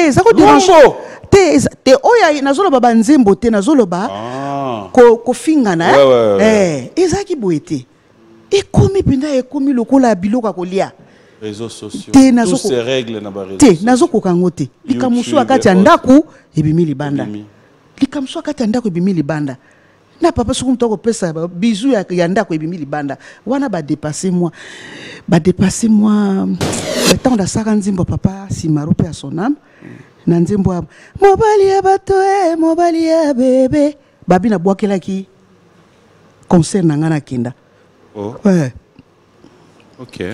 te ça ko dérange te oya nazoloba banzembo te nazoloba ko fingana ezaki boete ekomi penda ekomi lokola biloko kolia réseaux sociaux tous ces règles na ba réseaux te nazo kokangote likamusu akati ya ndako ebimi libanda likamusu akati ya ndako ebimi libanda na papa soku mtoko pesa bizu ya ndako ebimi libanda wana ba dépasser moi le temps da saka nzimbo papa Simaro pe a son âme na nzimbo mobali ya bato mobali ya bébé babi na bwakelaki concert na ngana kinda ok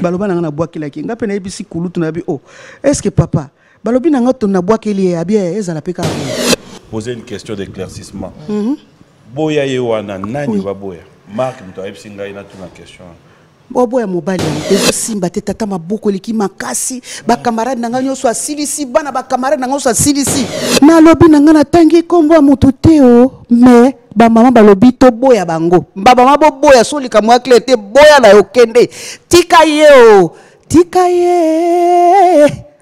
baloba na ngana bwakelaki nga pe na ebisi kulutu na bi est-ce que papa balobi na ngato na bwakeli ya bien ezala pe ka poser une question d'éclaircissement boya ye wana nani ba boya Marc mto ebisi ngai na tuna question boya mobali ya simba te tata maboko leki makasi ba camarade nanga nyoso asilisi bana ba camarade nanga nyoso asilisi na lobi nanga na tangi kombo ya mutu te mais ba mama balobi to boya bango ba mama bo boya so lika mwa klete boya na yokende tika ye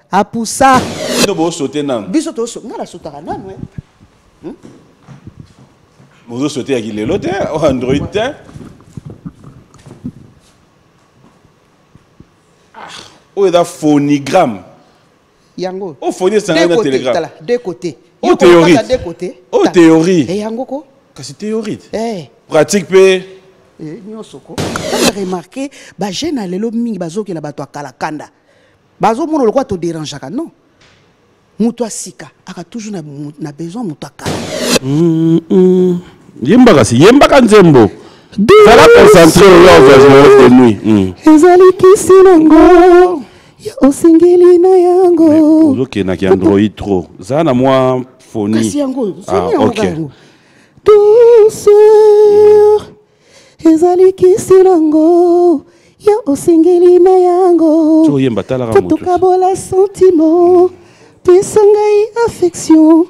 apusa no bo sauter nan biso to so ngala sotaka nanu Vous sauter avec les lots, Android. Oh, il y a phonigramme. Yango. Oh, phonigramme, c'est un télégramme. Deux côtés. Oh, théorie. Oh, théorie. Et yango ko? C'est théorie. Pratique pe. Nyosoko. T'as remarqué, ba jeune lelo mingi bazo ki la bato akala kanda. Bazo mono le quoi te dérange non? Muto sika aka toujours na besoin muto akala. Yembaka nzembo. Ça va concentrer de nuit. Ezali kisinango. Ya osingeli na yango. Ozoke na ki Android trop. Ça na moi phonie. Kasi yango. OK. Douceur. Ezali kisinango. Ya osingeli na yango. To yemba tala ka moto. Tukabola sentiment. Pesangai affection.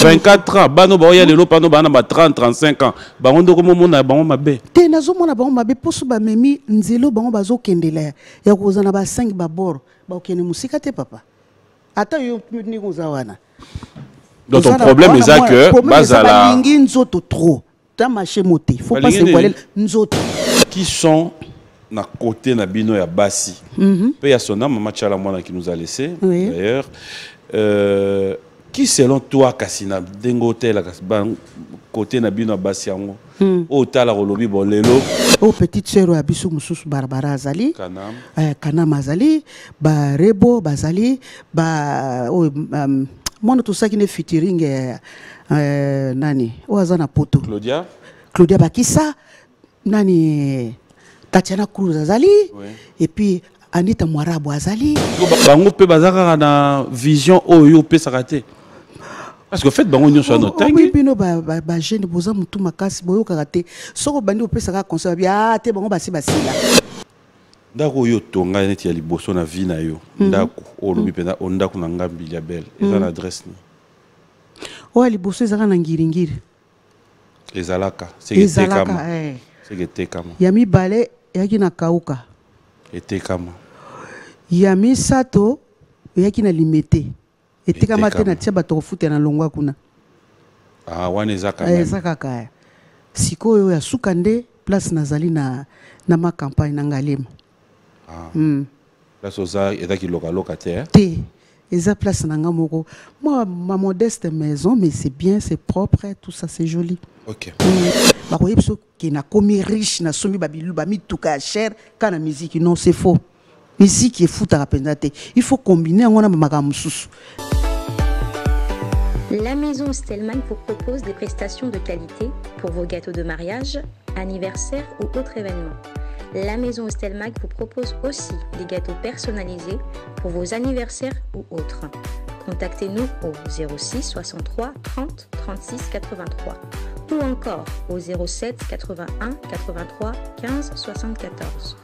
24 ans, bano ba ya lelo pano bana ba 30 35 ans. Ba ngondo ko mona ba ngoma be. Te nazo mona ba ngoma be poso ba memi nzelo ba ngoma zo kendela. Ya kozana ba 5 ba bor. Ba okene musika te papa. Ata yo ni kozawana. Donc ton problème est que bazala lingi nzoto trop. Ta marché moté. Faut pas se voiler nzoto. Qui sont na côté na bino ya basi. Pe ya sona mama Chala mwana qui nous a laissé d'ailleurs. Qui selon toi Kasina dengote la côté na bino basi yango o tala rolobi bolelo o petite sœur abisu mususu Barbara azali Kanam azali ba Rebo bazali ba mono tout ça qui ne featuring nani o azana poto Claudia Bakisa nani Tatiana Cruz azali et puis Anita Mwarabu azali bango pe bazaka na vision oyo pe sakate. Parce que fait bango nyonso no tangi. Oui bino ba jeune boza mutu makasi boyo karate. Soko bandi opesa ka conseil bia te bango basi la. Ndako yo tonga neti ya liboso na vie na yo. Ndako o lobi pena ondako na ngambi ya belle. Eza na adresse ni. O liboso ezaka na ngiringiri. Ezalaka, c'est kama. C'est kama. Yami bale yaki na kauka. Ete kama. Yami sato yaki na limité. Ete kama te na tia bato fute na longwa kuna. Ah wana ezaka. Ezaka kaya. Sikoyo ya sukande place nazali na ma campagne na Ngalema. Place oza ezaki loka te. Te. Eza place na ngamoko. Moi ma modeste maison mais c'est bien, c'est propre, tout ça c'est joli. OK. Ba ko yebso ki na komi riche na somi babilu ba mi tuka cher kana musique non c'est faux. Musique est fou à te. Il faut combiner on a makamususu. La maison Stelman vous propose des prestations de qualité pour vos gâteaux de mariage, anniversaire ou autres événements. La maison Stelmac vous propose aussi des gâteaux personnalisés pour vos anniversaires ou autres. Contactez-nous au 06 63 30 36 83 ou encore au 07 81 83 15 74.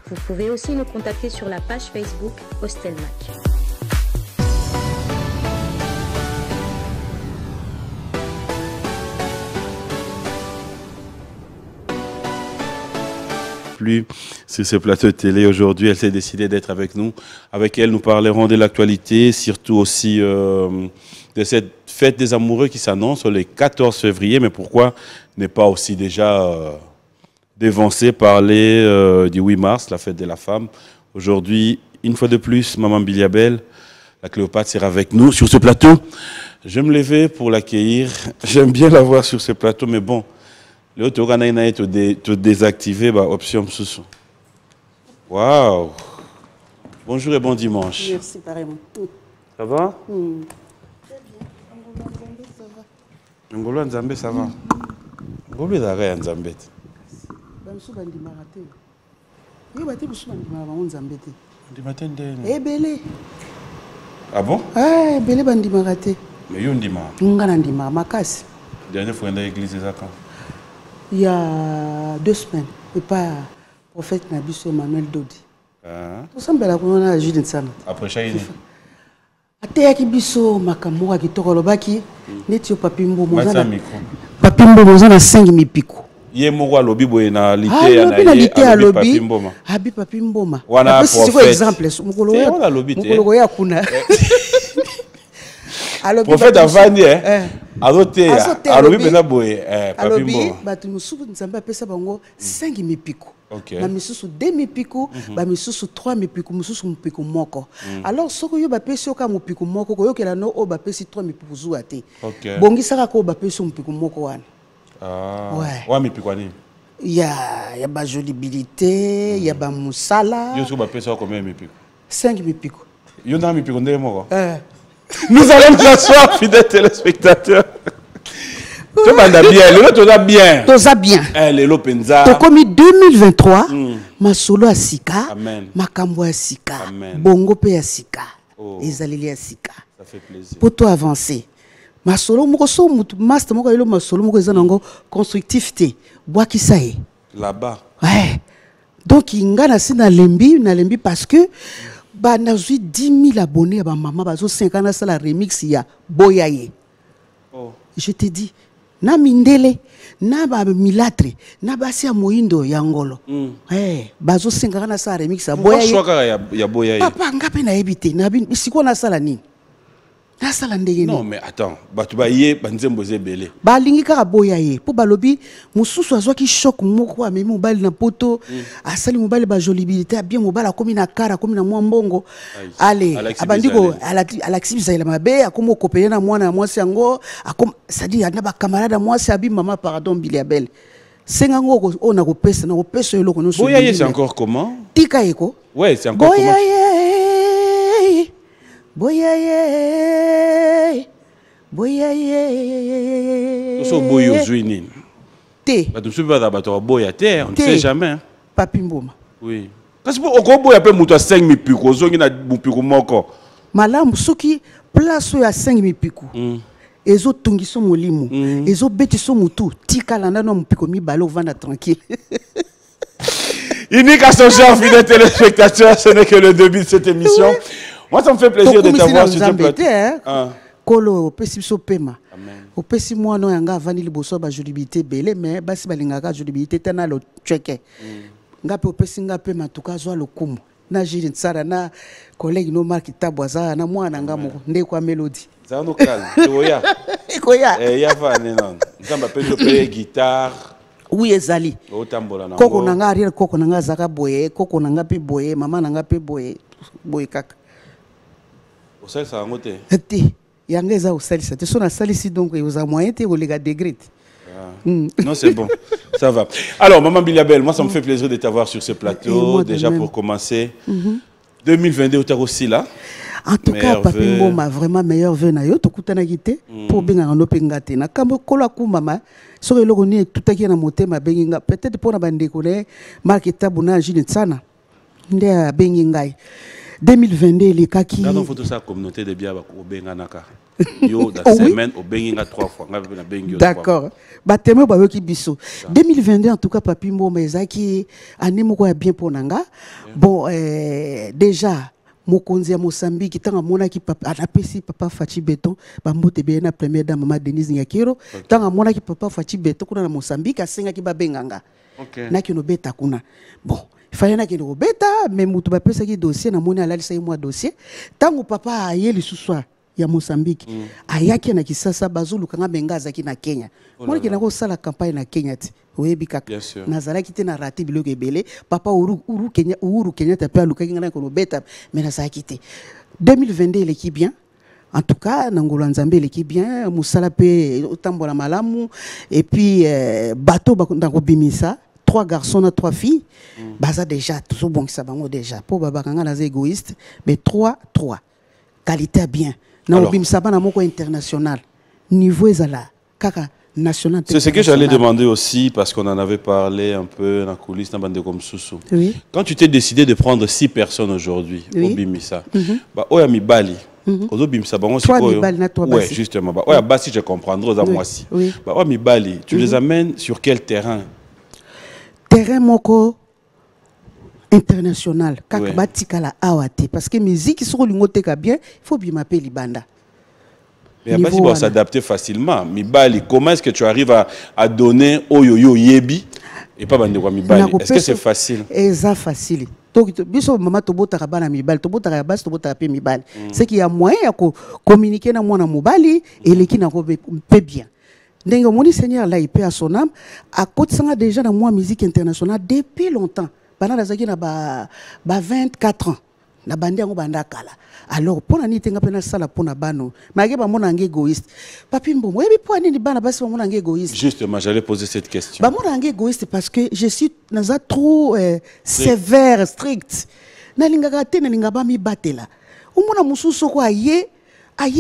Vous pouvez aussi nous contacter sur la page Facebook Hostelmac. plus sur ce plateau de télé aujourd'hui. Elle s'est décidée d'être avec nous. Avec elle, nous parlerons de l'actualité, surtout aussi de cette fête des amoureux qui s'annonce le 14 février. Mais pourquoi ne pas aussi déjà dévancer, parler du 8 mars, la fête de la femme. Aujourd'hui, une fois de plus, Maman Biliabel, la Cléopâtre sera avec nous sur ce plateau. Je vais me lever pour l'accueillir. J'aime bien la voir sur ce plateau, mais bon, le autre organe a été désactivé, bah, option sous. Waouh! Bonjour et bon dimanche. Merci, pareillement. Ça va? Ngolo Nzambe, ça va? Ngolo Nzambe, Nzambe. Ah bon? Ah, belé bandimaraté. Mais il y a un dimanche. Ngana makasi. Dernière fois, on a l'église quand? Il y a 2 semaines. Et pas prophète Nabiso Emmanuel Dodi. Tout ça, on a agi de ça. Après chaque année. Ateyaki biso makambo ki tokolobaki neti papimbo mozana papimbo mozana 5000 piko. Ye moko alobi boye na lité na ye alobi papimboma. Abi papimboma. Wana prophète. Exemple mukolo ya kuna. Prophète avani azote alobi pena boye papimboma. Batu musuku nzamba pesa bango 5000 piko. Okay. Ba misusu 2000 piko, ba misusu 3000 piko, misusu mpiko moko. Alors soko yo ba pesi oka mpiko moko ko yokela no o ba pesi 3000 piko zuwa te. Okay. Bongisa ko ba pesi mpiko moko wana. Ah. Ouais. Wa mipiko ni. Il y a ba jolibilité, il y a ba musala. Yo so ba pesi combien mipiko? 5000 piko. Yo na mipiko ndenge moko. Nous allons nous asseoir, fidèles téléspectateurs. Tu vas bien, le tu vas bien. Tu vas bien. Le Lopenza. Tu comme 2023, ma solo a sika, amen. Ma kambo a sika, amen. Bongo pe a sika, ezaleli a sika. Ça fait plaisir. Pour toi avancer. Ma solo moko so mutu master moko elo ma solo moko ezanango constructivité. Bois qui ça est. Là-bas. Ouais. Donc inga na sina lembi parce que ba na 10 000 abonnés ba maman ba zo 50 na la remix ya Boyaye. Oh. Je te dis na mindele na ba milatre na basi ya moindo ya ngolo bazo senga na sa remix ya Boyaye. Pourquoi ya Boyaye? Papa ngape na ebité na bin siko na sala nini na sala ndenge. Non mais attends, batu ba yé banzembo zebele ba lingi ka Boyaye po balobi mususu azwa ki choc moko amemi mobali na poto asali mobali ba jolibilité bien mobali akomi na kara akomi na mwa mbongo ale abandiko Alexis Bizaila mabe akomo kopele na mwana mwasi yango akom sadi na ba camarade mwasi abi mama pardon Biliabel senga ngoko ona ko pesa na ko pesa eloko no so. Boyaye c'est encore comment? Tika eko. Ouais, c'est encore Boyaye. Boyaye. Boyaye. Tout ça boyo zuini. Té. Ba tu pas da bato boya té, on ne sait jamais. Papimboma. Oui. Parce que on boya pe muto 5000 piko, zongi na piko moko. Malamu soki place ya 5000 piko. Ezo tungiso molimo. Ezo betiso mutu. Tika landa no mpiko mi balo vanda tranquille. Unique à son genre, fidèles téléspectateurs, ce n'est que le début de cette émission. Oui. Moi, ça me fait plaisir de t'avoir sur ce plateau. Kolo opesi biso pema. Opesi mwana yanga avandi liboso ba jolibilité belé mais basi balingaka jolibilité tana lo cheke. Ngape opesi nga pema tuka zwa lokumu. Na jiri tsara na collègue no marki tabwaza na mwana nga moko nde kwa melody. Ça no calme. Oya. Ekoya. Ya va non. Nzamba pe jouer guitare. Oui ezali. Otambola na. Koko nanga arrière koko nanga zaka boye, koko nanga pe boye, mama nanga pe boye, boye kaka. Osali ça ngote. Eti. Yangeza osalisa te sona salisi donc oza moyen te o lega degré. Non, c'est bon. Ça va. Alors, Maman Biliabel, moi, ça me fait plaisir de t'avoir sur ce plateau. Déjà, pour commencer, 2022, tu es aussi là. En tout cas, Papi Mboma, vraiment meilleur vœu na yo. Tokutana gite pour benga no pengate. Na kambo kola ku mama. So le logoni tout aki na motema benga. Peut-être pour na bande kone marketa buna jine tsana. Nde bengi ngai. 2022 les kaki. Dans notre photo ça communauté de biaba ko benga naka. Yo da semaine au benga 3 fois. Nga na bengi. D'accord. Ba temo ba yoki biso. 2022 en tout cas Papi Mboma ezaki année moko ya bien pour nanga. Bon déjà mokonzi ya Mozambique tanga mona ki papa anapesi papa Faci Beton ba mbote be na première dame mama Denise Nyakiro tanga mona ki papa Faci Beton kuna na Mozambique asenga ki babenganga na kino beta kuna bon il fallait na kino beta mais mutu ba pesa ki dossier na mona alalisa moi dossier tango papa ayeli suswa ya Mozambique ayaki na kisasa bazulu kanga bengaza ki na Kenya mona ki na ko sala campagne na Kenya ti oyebi kaka nazalaki te na rati biloko ebele papa Uhuru Kenya ta pe aluka ngana ko beta mais nazalaki te 2022 l'équipe bien en tout cas nangolo nzambe l'équipe bien musala pe otambola malamu et puis bateau ndako bimisa 3 garçons na 3 filles baza déjà tout bon ça bango déjà pour baba kanga na égoïste mais 3 qualité bien na bimisa bana moko international niveau ezala kaka national. C'est ce que j'allais demander aussi, parce qu'on en avait parlé un peu dans la coulisse, dans la bande comme Soussou. Oui. Quand tu t'es décidé de prendre 6 personnes aujourd'hui au Bimisa, Oya Mibali, au Bimisa, ouais, justement. Oya Bassi, je comprendrai, aux moi aussi. Oya Mibali, tu les amènes sur quel terrain? Terrain moko international. Kaka batikala awate. Parce que musique, sur l'ungote bien, il faut bien m'appeler Libanda. Mais il va s'adapter facilement. Mibali, comment est-ce que tu arrives à donner Oyoyo Yebi et pas Bandekwa Mibali? Est-ce que c'est facile? C'est facile. Donc, biso maman tobota kabana Mibali, tobota kabas, tobota pe Mibali. C'est qu'il y a moyen de communiquer na mona Mibali et l'équipe na peut bien. Ndenge moni Seigneur là il paie à son âme. À côté ça déjà dans moi musique internationale depuis longtemps. Bana lazaki na ba 24 ans. Na bandi yango banda kala. Alors pour na nitenga pena sala pona bano mage ba mona nge égoïste papi mbombo yebi pour nini bana basi ba mona nge égoïste. Justement j'allais poser cette question. Ba mona nge égoïste parce que je suis naza trop sévère strict na lingaka te na lingaba mi batela umona mususu ko aye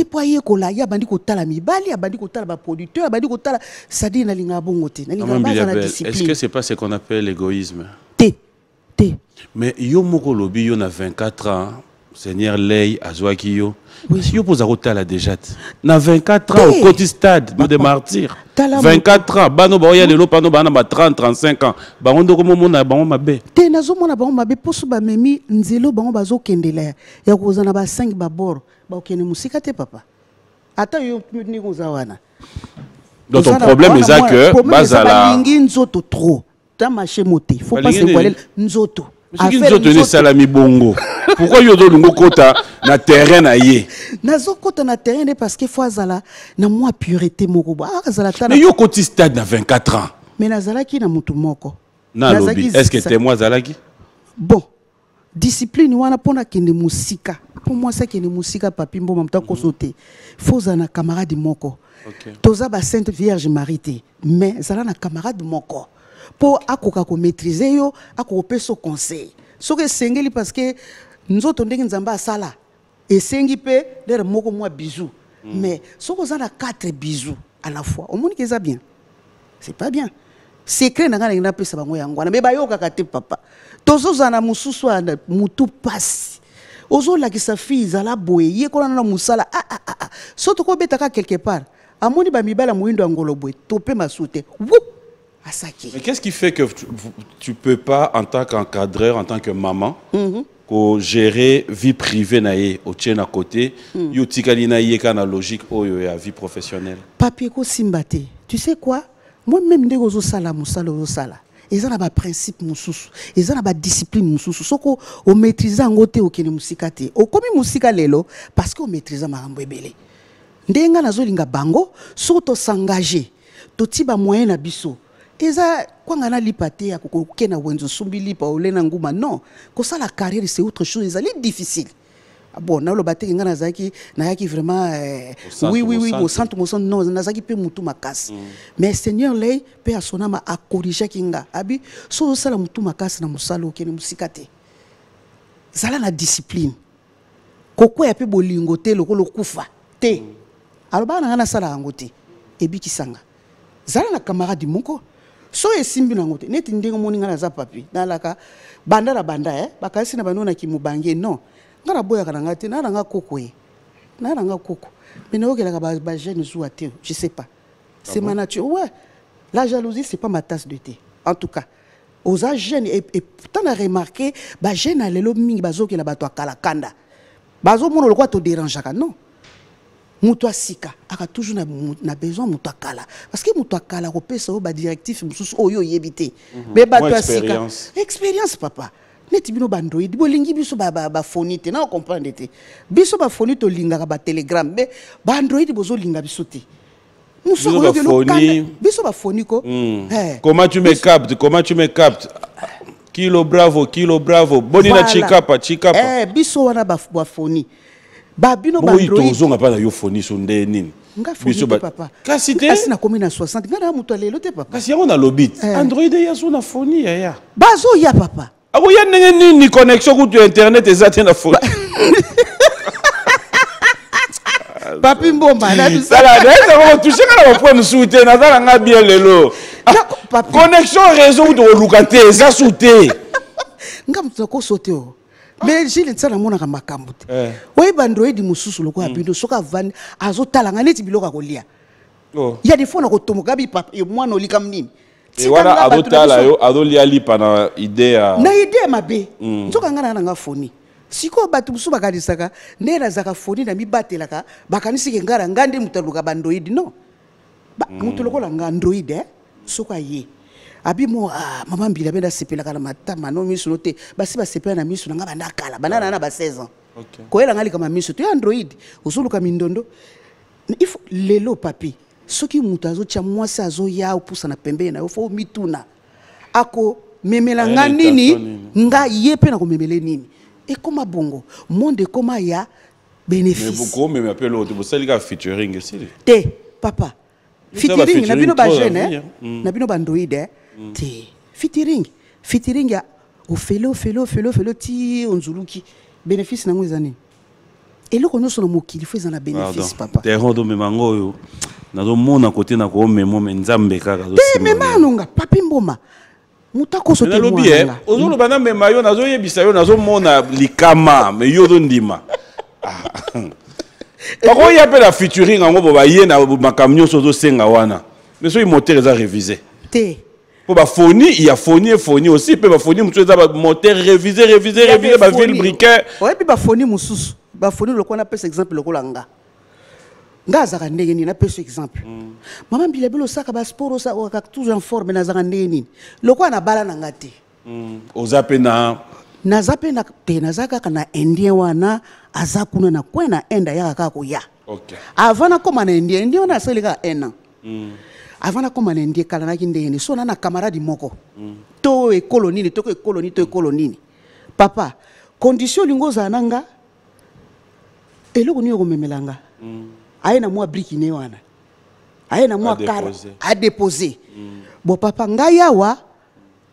po aye ko la ya bandi ko tala mi bali ya bandi ko tala ba producteur bandi ko tala sadi na lingaba bongo te na lingaba na discipline. Est-ce que c'est pas ce qu'on appelle l'égoïsme? Mais yo moko lobi yo na 24 ans Seigneur Lei Azwaki yo. Si yo pose à la déjà. Na 24 ans au côté stade de martyrs. 24 ans bano ba ya lelo pano bana ba 30 35 ans. Ba ondo ko mona ba mabe. Te nazo mona ba mabe poso ba memi nzelo ba bazo kendela ya ko zana ba 5 ba bor ba okene musika te papa. Ata yo ni ko zawana. Donc ton problème est que bazala lingi nzoto trop. Ta marché moté. Faut pas se voiler nzoto. Salami bongo. Pourquoi yo do lungo kota na terrain na ye? Nazo kota na terrain parce que fois zala na moi pureté moko ba zala ta. Mais yo koti stade na 24 ans. Mais nazala ki na mutu moko. Na lobby. Est-ce que t'es moi zalaki? Bon. Discipline wana pona kende musika. Pour moi ça kende musika papi mbo mamta ko sauter. Faut zana camarade moko. OK. Toza ba Sainte Vierge Marie mais zala na camarade moko. Pour akoka ko maîtriser yo akoko peso conseil soki sengeli parce que nzoto ndenge nzamba sala et sengi pe der moko moi bisou mais soko za na 4 bisous à la fois au monde que ça bien c'est pas bien secret na ngana pesa bango yango na me bayoka kate papa tozo za na mususu na mutu passe ozo la ki sa fille za la boye ye ko na musala soto ko betaka quelque part amoni ba mibala muindo ngolo boye topé masute mais qu'est-ce qui fait que tu ne peux pas, en tant qu'encadreur, en tant que maman, gérer vie privée au tien à côté, yo tikali na yeka na logique ou ya vie professionnelle? Papier ko simbate. Tu sais quoi? Moi-même ndeko zo sala musala zo sala. Ils ont un principe mususu, ils ont une discipline mususu. Soko o maîtriser ngote o kene musika te. O komi musika lelo parce que o maîtriser marambo ebele. Ndenga nazo linga bango, so to s'engager. To tiba moyen na biso. Eza kwa ngana lipate ya kokena wenzo sumbi lipa olena nguma non ko ça la carrière c'est autre chose ça est difficile bon na lo bate ngana zaki na yaki vraiment oui au centre non na zaki pe mutu makasi mais Seigneur lei pe asonama a corriger kinga abi so sala mutu makasi na musalo kene musikate zala na discipline koko ya pe bolingo te lokolo kufa te aloba na ngana sala ngote ebiki sanga zala na camarade moko so esimbi na ngote neti ndenge moni ngana za papi nalaka banda bakasi na banona ki mubange non ngana boya kana ngati na nga koko na nga koko mais na okela ba jeune zou até je sais pas c'est ma nature ouais la jalousie c'est pas ma tasse de thé en tout cas aux jeunes et tant à remarquer ba jeune alelo mingi bazokela bato akala kanda bazo mono le quoi te dérange non muto asika aka toujours na besoin muto akala parce que muto akala ko pesa o ba directif mususu oyo yebité be ba to asika expérience papa neti bino bandroid bolingi biso ba phonite na comprendre te biso ba phonite linga ka ba telegram be ba android bozo linga biso te muso ko biso ba phonico comment tu me captes kilo bravo bonina chikapa biso wana ba phoni ba bino ba android bozo nga pa na yo phoni so nde nini biso ba papa kasi na komi na 60 ngana muto lelo te papa kasi yango na lobit android ya so na phoni ya bazo ya papa ako ya ni connexion ku internet ezate na phone papi mbomba na sala neza ko toucher kana point souté na sala nga bien lelo connexion réseau de lukate za souté ngam tsako sauté o mais jili tsana mona ka makambo te we bandroid mususu loko ya bindo soka van azotala ngane ti biloka kolia ya des fois na ko tomoka bi papa e mwana olika mnini et wana adotala yo adolia lipa na idea mabe nzoka ngana nga foni siko batu musu bakalisaka ndera zaka foni na mibatelaka bakanisi ke ngara ngande mutaluka bandroid no mutu lokola nga android soka ye abimo mama mbila benda sepela kana matama no misu note basi ba sepela na misu nga banda kala banana na ba 16 ans ko ela ngali kama misu to android usuluka mindondo if lelo papi soki mutu azotia mwasi azoya opusa na pembe na yo fo mituna ako memela nga nini nga yepe na ko memele nini et comme bongo monde comme ya bénéfice mais beaucoup même appelle l'autre vous savez ka featuring aussi te papa featuring na bino ba jeune na bino ba android te featuring ya ofelo ti onzuluki bénéfice na ngwezani eloko nyonso na mokili fo ezana bénéfice papa te rondo memango yo nazo mona côté na ko memo nzambe kaka zo te memanonga papi mboma mutako sote mwana ozolo bana mema yo nazo yebisa yo nazo mona likama me yo do ndima bako ya pe la featuring ngo bo ba ye na makamnyo so zo senga wana mais so moteur eza révisé te pour ba phoni il y a phoni aussi pe ba phoni mutu za ba moteur révisé ba ville briquet ouais pe ba phoni mususu ba phoni lokona na pesa exemple lokola nga zaka ndenge ni na pesa exemple mama mbila bilo saka ba sport sa ka toujours en forme na zaka ndenge ni lokwa na bala na ngate ozape na zape na te na zaka kana indien wana azakuna na kwena enda ya ka ko ya okay avant koma na indien wana seleka ena avant koma na indien kala na kindenge ni so na camarade moko to e colonie to e colonie papa condition lingoza nanga eloko ni ko memelanga aena moi brikine wana aena moi car a déposer bon papa ngayawa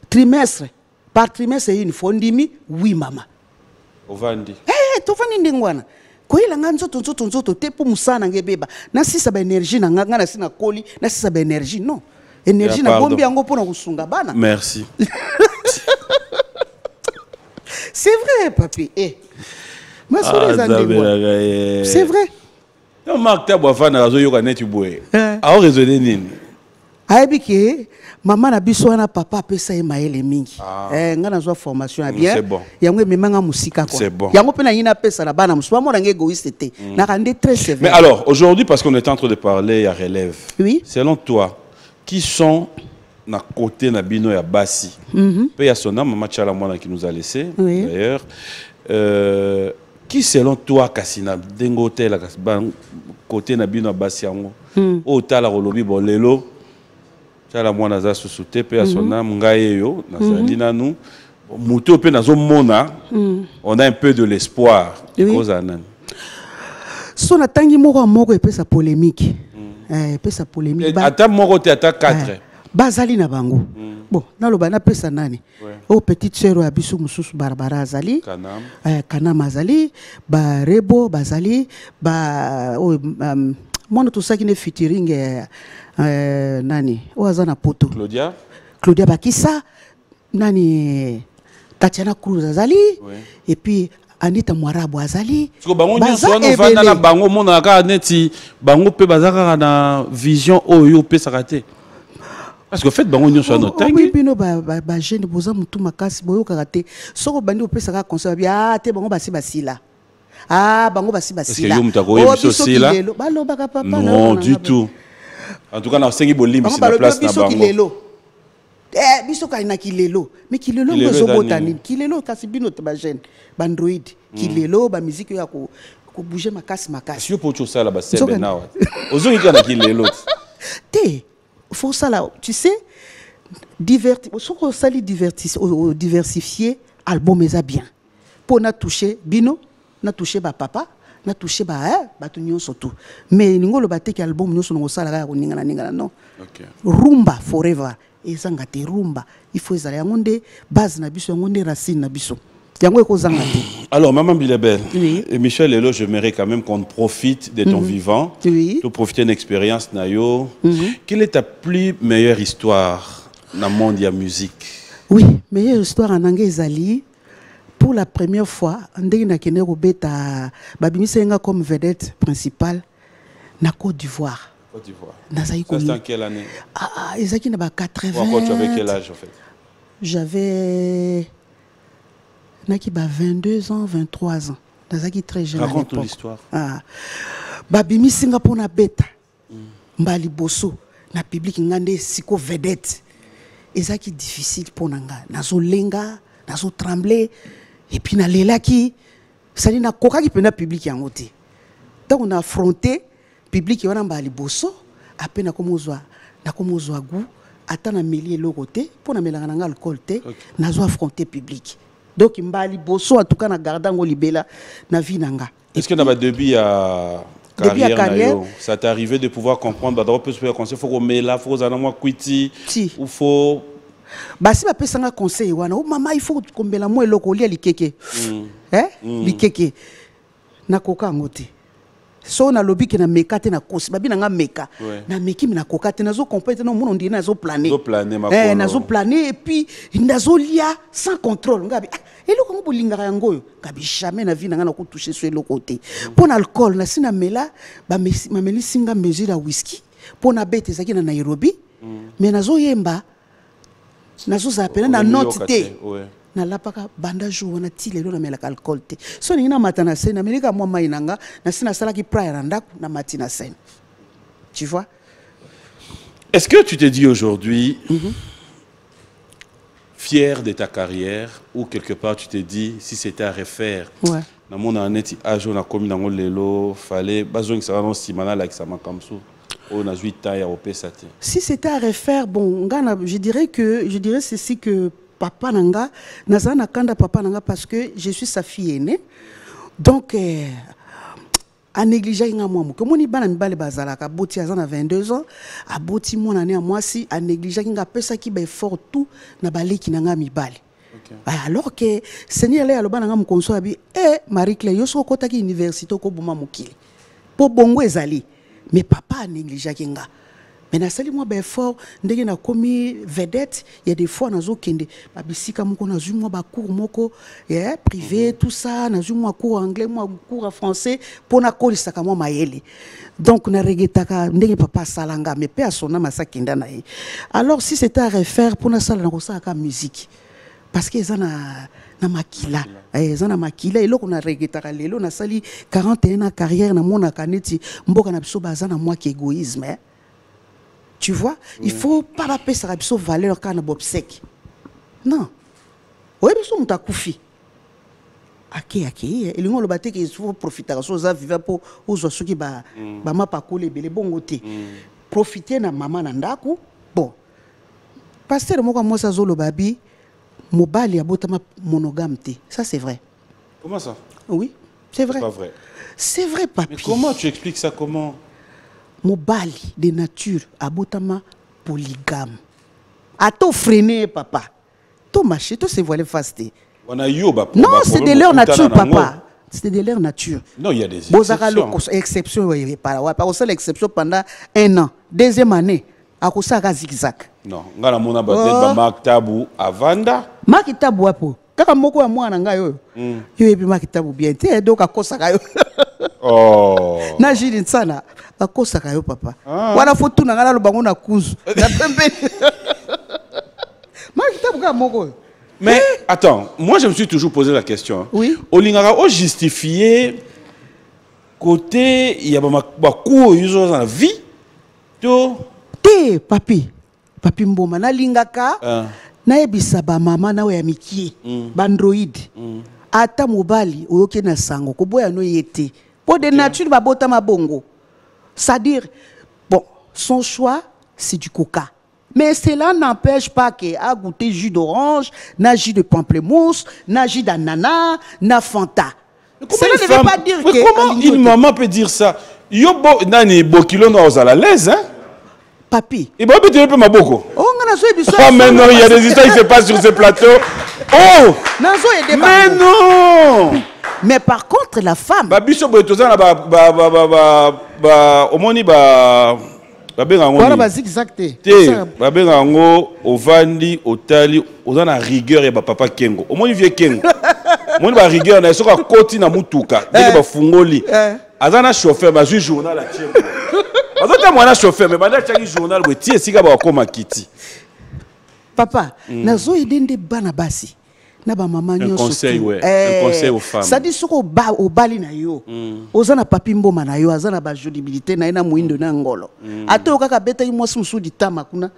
trimestre par trimestre une fondimi oui mama ovandi to fani ndingwana ko ila nzoto te pour musana ngebeba na sisa ba énergie na nga na sina koli na sisa ba énergie non énergie na bombi yango pona kusunga bana merci c'est vrai papi c'est vrai. Non, Marc Tabouafana, il y a un peu raisonné nini. Aïbiki, maman a biso na papa pesa e maele mingi. Ngana zo formation a bien. C'est bon. Yango memanga musika quoi. C'est bon. Yango pena yina pesa na bana muswa mo ngé égoïste té. Na rende très sévère. Mais alors, aujourd'hui parce qu'on est en train de parler à relève. Oui. Selon toi, qui sont na côté na bino ya basi? Pe ya sona maman Tchala Mwana qui nous a laissé d'ailleurs. Qui selon toi Kassina dengo tel côté na bino basi yango o tala rolobi bolelo Tchala Mwana za susute pe asona ngai yo nazali nanu muto pe nazo mona on a un peu de l'espoir cause nani so na tangi moko epesa polémique epesa polémique ata moko te ata 4 bazali na bango bon naloba na pesa nani o petite sœur ya biso mususu Barbara azali kanam azali ba rebo bazali ba mono to sakine featuring nani o azana poto Claudia Bakisa nani Tatiana Cruz azali et puis Anita Mwarabu azali parce que bango nyonso no vanda na bango mona ka neti bango pe bazaka na vision oyo pesaka te. Parce que fait bango nyonso no tangi oui bino ba jeune boza mutu makasi boyo karaté soko bandi opesa ka conseil ya te bango basi basila Ah, bango basi basi. Est-ce que yo mutako yebiso sila? Non, du tout. En tout cas, na sengi bolimbi si la place na bango. Biso ka ina kilelo. Mais kilelo ngozo botani. Kilelo kasi bino te ba jeune. Bandroid. Kilelo ba musique ya ko bouger makasi. Si yo pocho sala ba sembe na wa. Ozo ngika na kilelo. Té, faut ça là, tu sais, diversifier album est bien. Pour na toucher bino, na toucher ba papa, na toucher ba tout surtout. Mais ningo bate ki album nyo sono sala ga ningana non. OK. Rumba forever. Et zanga te rumba. Il faut ezala yangonde base na biso yangonde racine na biso. Alors, Maman Bilebel, oui. Et Michel Lelo, j'aimerais quand même qu'on profite de ton vivant, oui. de profiter d'une expérience, Nayo. Quelle est ta plus meilleure histoire dans le monde de la musique? Oui, meilleure histoire en anglais, Zali. Pour la première fois, Ndé Kene Robeta, Babimisenga comme vedette principale, na Côte d'Ivoire. Côte d'Ivoire. Ça, c'était en quelle année? Ils ont 80. Pourquoi tu avais quel âge en fait? J'avais. Naki ba 22 ans, 23 ans. Nazaki très jeune. Raconte l'histoire. Babimi Singapour na beta. Mbali bosso na public ngande siko vedette. Ezaki difficile pour nanga. Nazo lenga, nazo trembler et puis na lelaki sali na koka ki pena public yango te. Donc on a affronté public wana mbali bosso après na komozwa goût ata na meli eloko te pour na melanga nanga alcool te nazo affronter public. Donc mbali bosso en tout cas na gardango libela na vie nanga. Est-ce que dans le début à carrière, ça t'est arrivé de pouvoir comprendre d'abord plus le conseil faut qu'on met là faut qu'on moi quiti ou faut basi ba pesanga conseil wana o mama il faut kombela mo eloko lia likeke likeke na koka ngote so na lobby ke na mekate na kosi babi na nga meka na meki na kokate nazo comprendre na mono ndina nazo planer nazo planer et puis nazo lia sans contrôle ngabi eloko ngo bolingaka yango yo ngabi jamais na vie na nga na ko toucher sur le côté pour alcool na sina mela ba mameli singa mesure whisky pour na bete zaki na Nairobi mais nazo yemba nazo zapela na note te na lapaka banda jour na tilelo na melaka alcool te so ninga matana scène na melika mwa mai nanga na sina sala ki prayer na na matina scène. Tu vois? Est-ce que tu te dis aujourd'hui fier de ta carrière ou quelque part tu te dis si c'était à refaire na mon aneti ajo na komi nango lelo fallait bazo ngi sara no simana la kisama kamso on a 8 ans ya opesa te. Si c'était à refaire bon ngana je dirais ceci que papa nanga nazana kanda papa nanga parce que je suis sa fille aînée donc a négligé nga moi que moni bana mibale bazala ka boti azana 22 ans a boti mon année à moi si a négligé nga pesa ki ba effort tout na baleki nanga mibale. Alors que Seigneur le aloba nanga mukonso abi Marie Claire yo so kota ki université ko boma mokili po bongo ezali mais papa a négligé nga. Mais na sali moi ben fort ndenge na komi vedette il y a des fois nazo kende babisika moko na zu moi ba cours moko privé tout ça na zu moi cours anglais moi cours français pour na kolisa ka moi mayele donc na regretaka ndenge papa salanga mais pe asona masakenda na ye. Alors si c'était à refaire pour na sala na kosa ka musique parce que ça na makila ça na makila eloko na regretaka lelo na sali 41 ans carrière na mona kaneti mboka na biso bazana moi ki égoïsme. Tu vois, il faut pas rappeler sa valeur quand on a obsèque. Non. Oui, mais on t'a koufi. Et le monde batté qu'il faut profiter de ça vivre pour aux ceux qui ba ma pas coller les bons côtés. Profiter na maman nandaku. Bon. Pasteur moi ça zolo babi mobile ya botama monogame te. Ça c'est vrai. Comment ça? Oui, c'est vrai. C'est pas vrai. C'est vrai papi. Mais comment tu expliques ça comment? Mobali de nature abotama polygame. A to freiner papa. To marcher, to se voiler fasté. On a yoba. Non, c'est de leur nature papa. C'est de leur nature. Non, il y a des exceptions. Exceptions oui, par seule exception pendant 1 an. Deuxième année, à cause de zigzag. Non, ngala mona ba maktabu avanda. Makitabu apo. Kaka moko ya mwana ngayo. Yo ebi makitabu bien te donc akosa kayo. Oh. Na jili sana akosa kayo papa. Wana fotu na ngala lobango na kuzu. Na pembeni. Makitabu ka moko. Mais attends, moi je me suis toujours posé la question. Oui. Olingara o justifier côté il y a ba cours dans la vie to te papi mboma na lingaka na yebisa ba mama na ya mikie bandroid ata mobali oyoke na sango ko boya no yete po de nature ba bota mabongo, c'est-à-dire bon son choix c'est du coca, mais cela n'empêche pas que à goûter jus d'orange, na jus de pamplemousse, na jus d'ananas, na Fanta. Cela ne veut pas dire que comment une maman peut dire ça? Yo nani bokilo no ozala l'aise hein? Papi. Et bah tu peux maboko. Oh ah mais non, il y a des histoires qui se passent sur ce plateau. Oh! Mais non! Mais par contre la femme. Ba biso botoza na ba omoni ba benga ngo. Voilà ba zigzagté. Ba benga ngo ovandi otali ozana rigueur et ba papa Kengo. Omoni vie Kengo. Omoni ba rigueur na soka koti na mutuka. Dès ba fungoli. Azana chauffeur ba journal la tiembo. Azota mwana chauffeur mais banda tchaki journal bo tie sika ba koma kiti. Papa, nazo idende bana basi. Na ba maman un conseil un conseil aux femmes. Ça dit soko ba o bali na yo. Ozana papi mboma na yo, azana ba jodibilité na ina muindo na ngolo. Ato kaka beta yi mosi musu ditama kuna.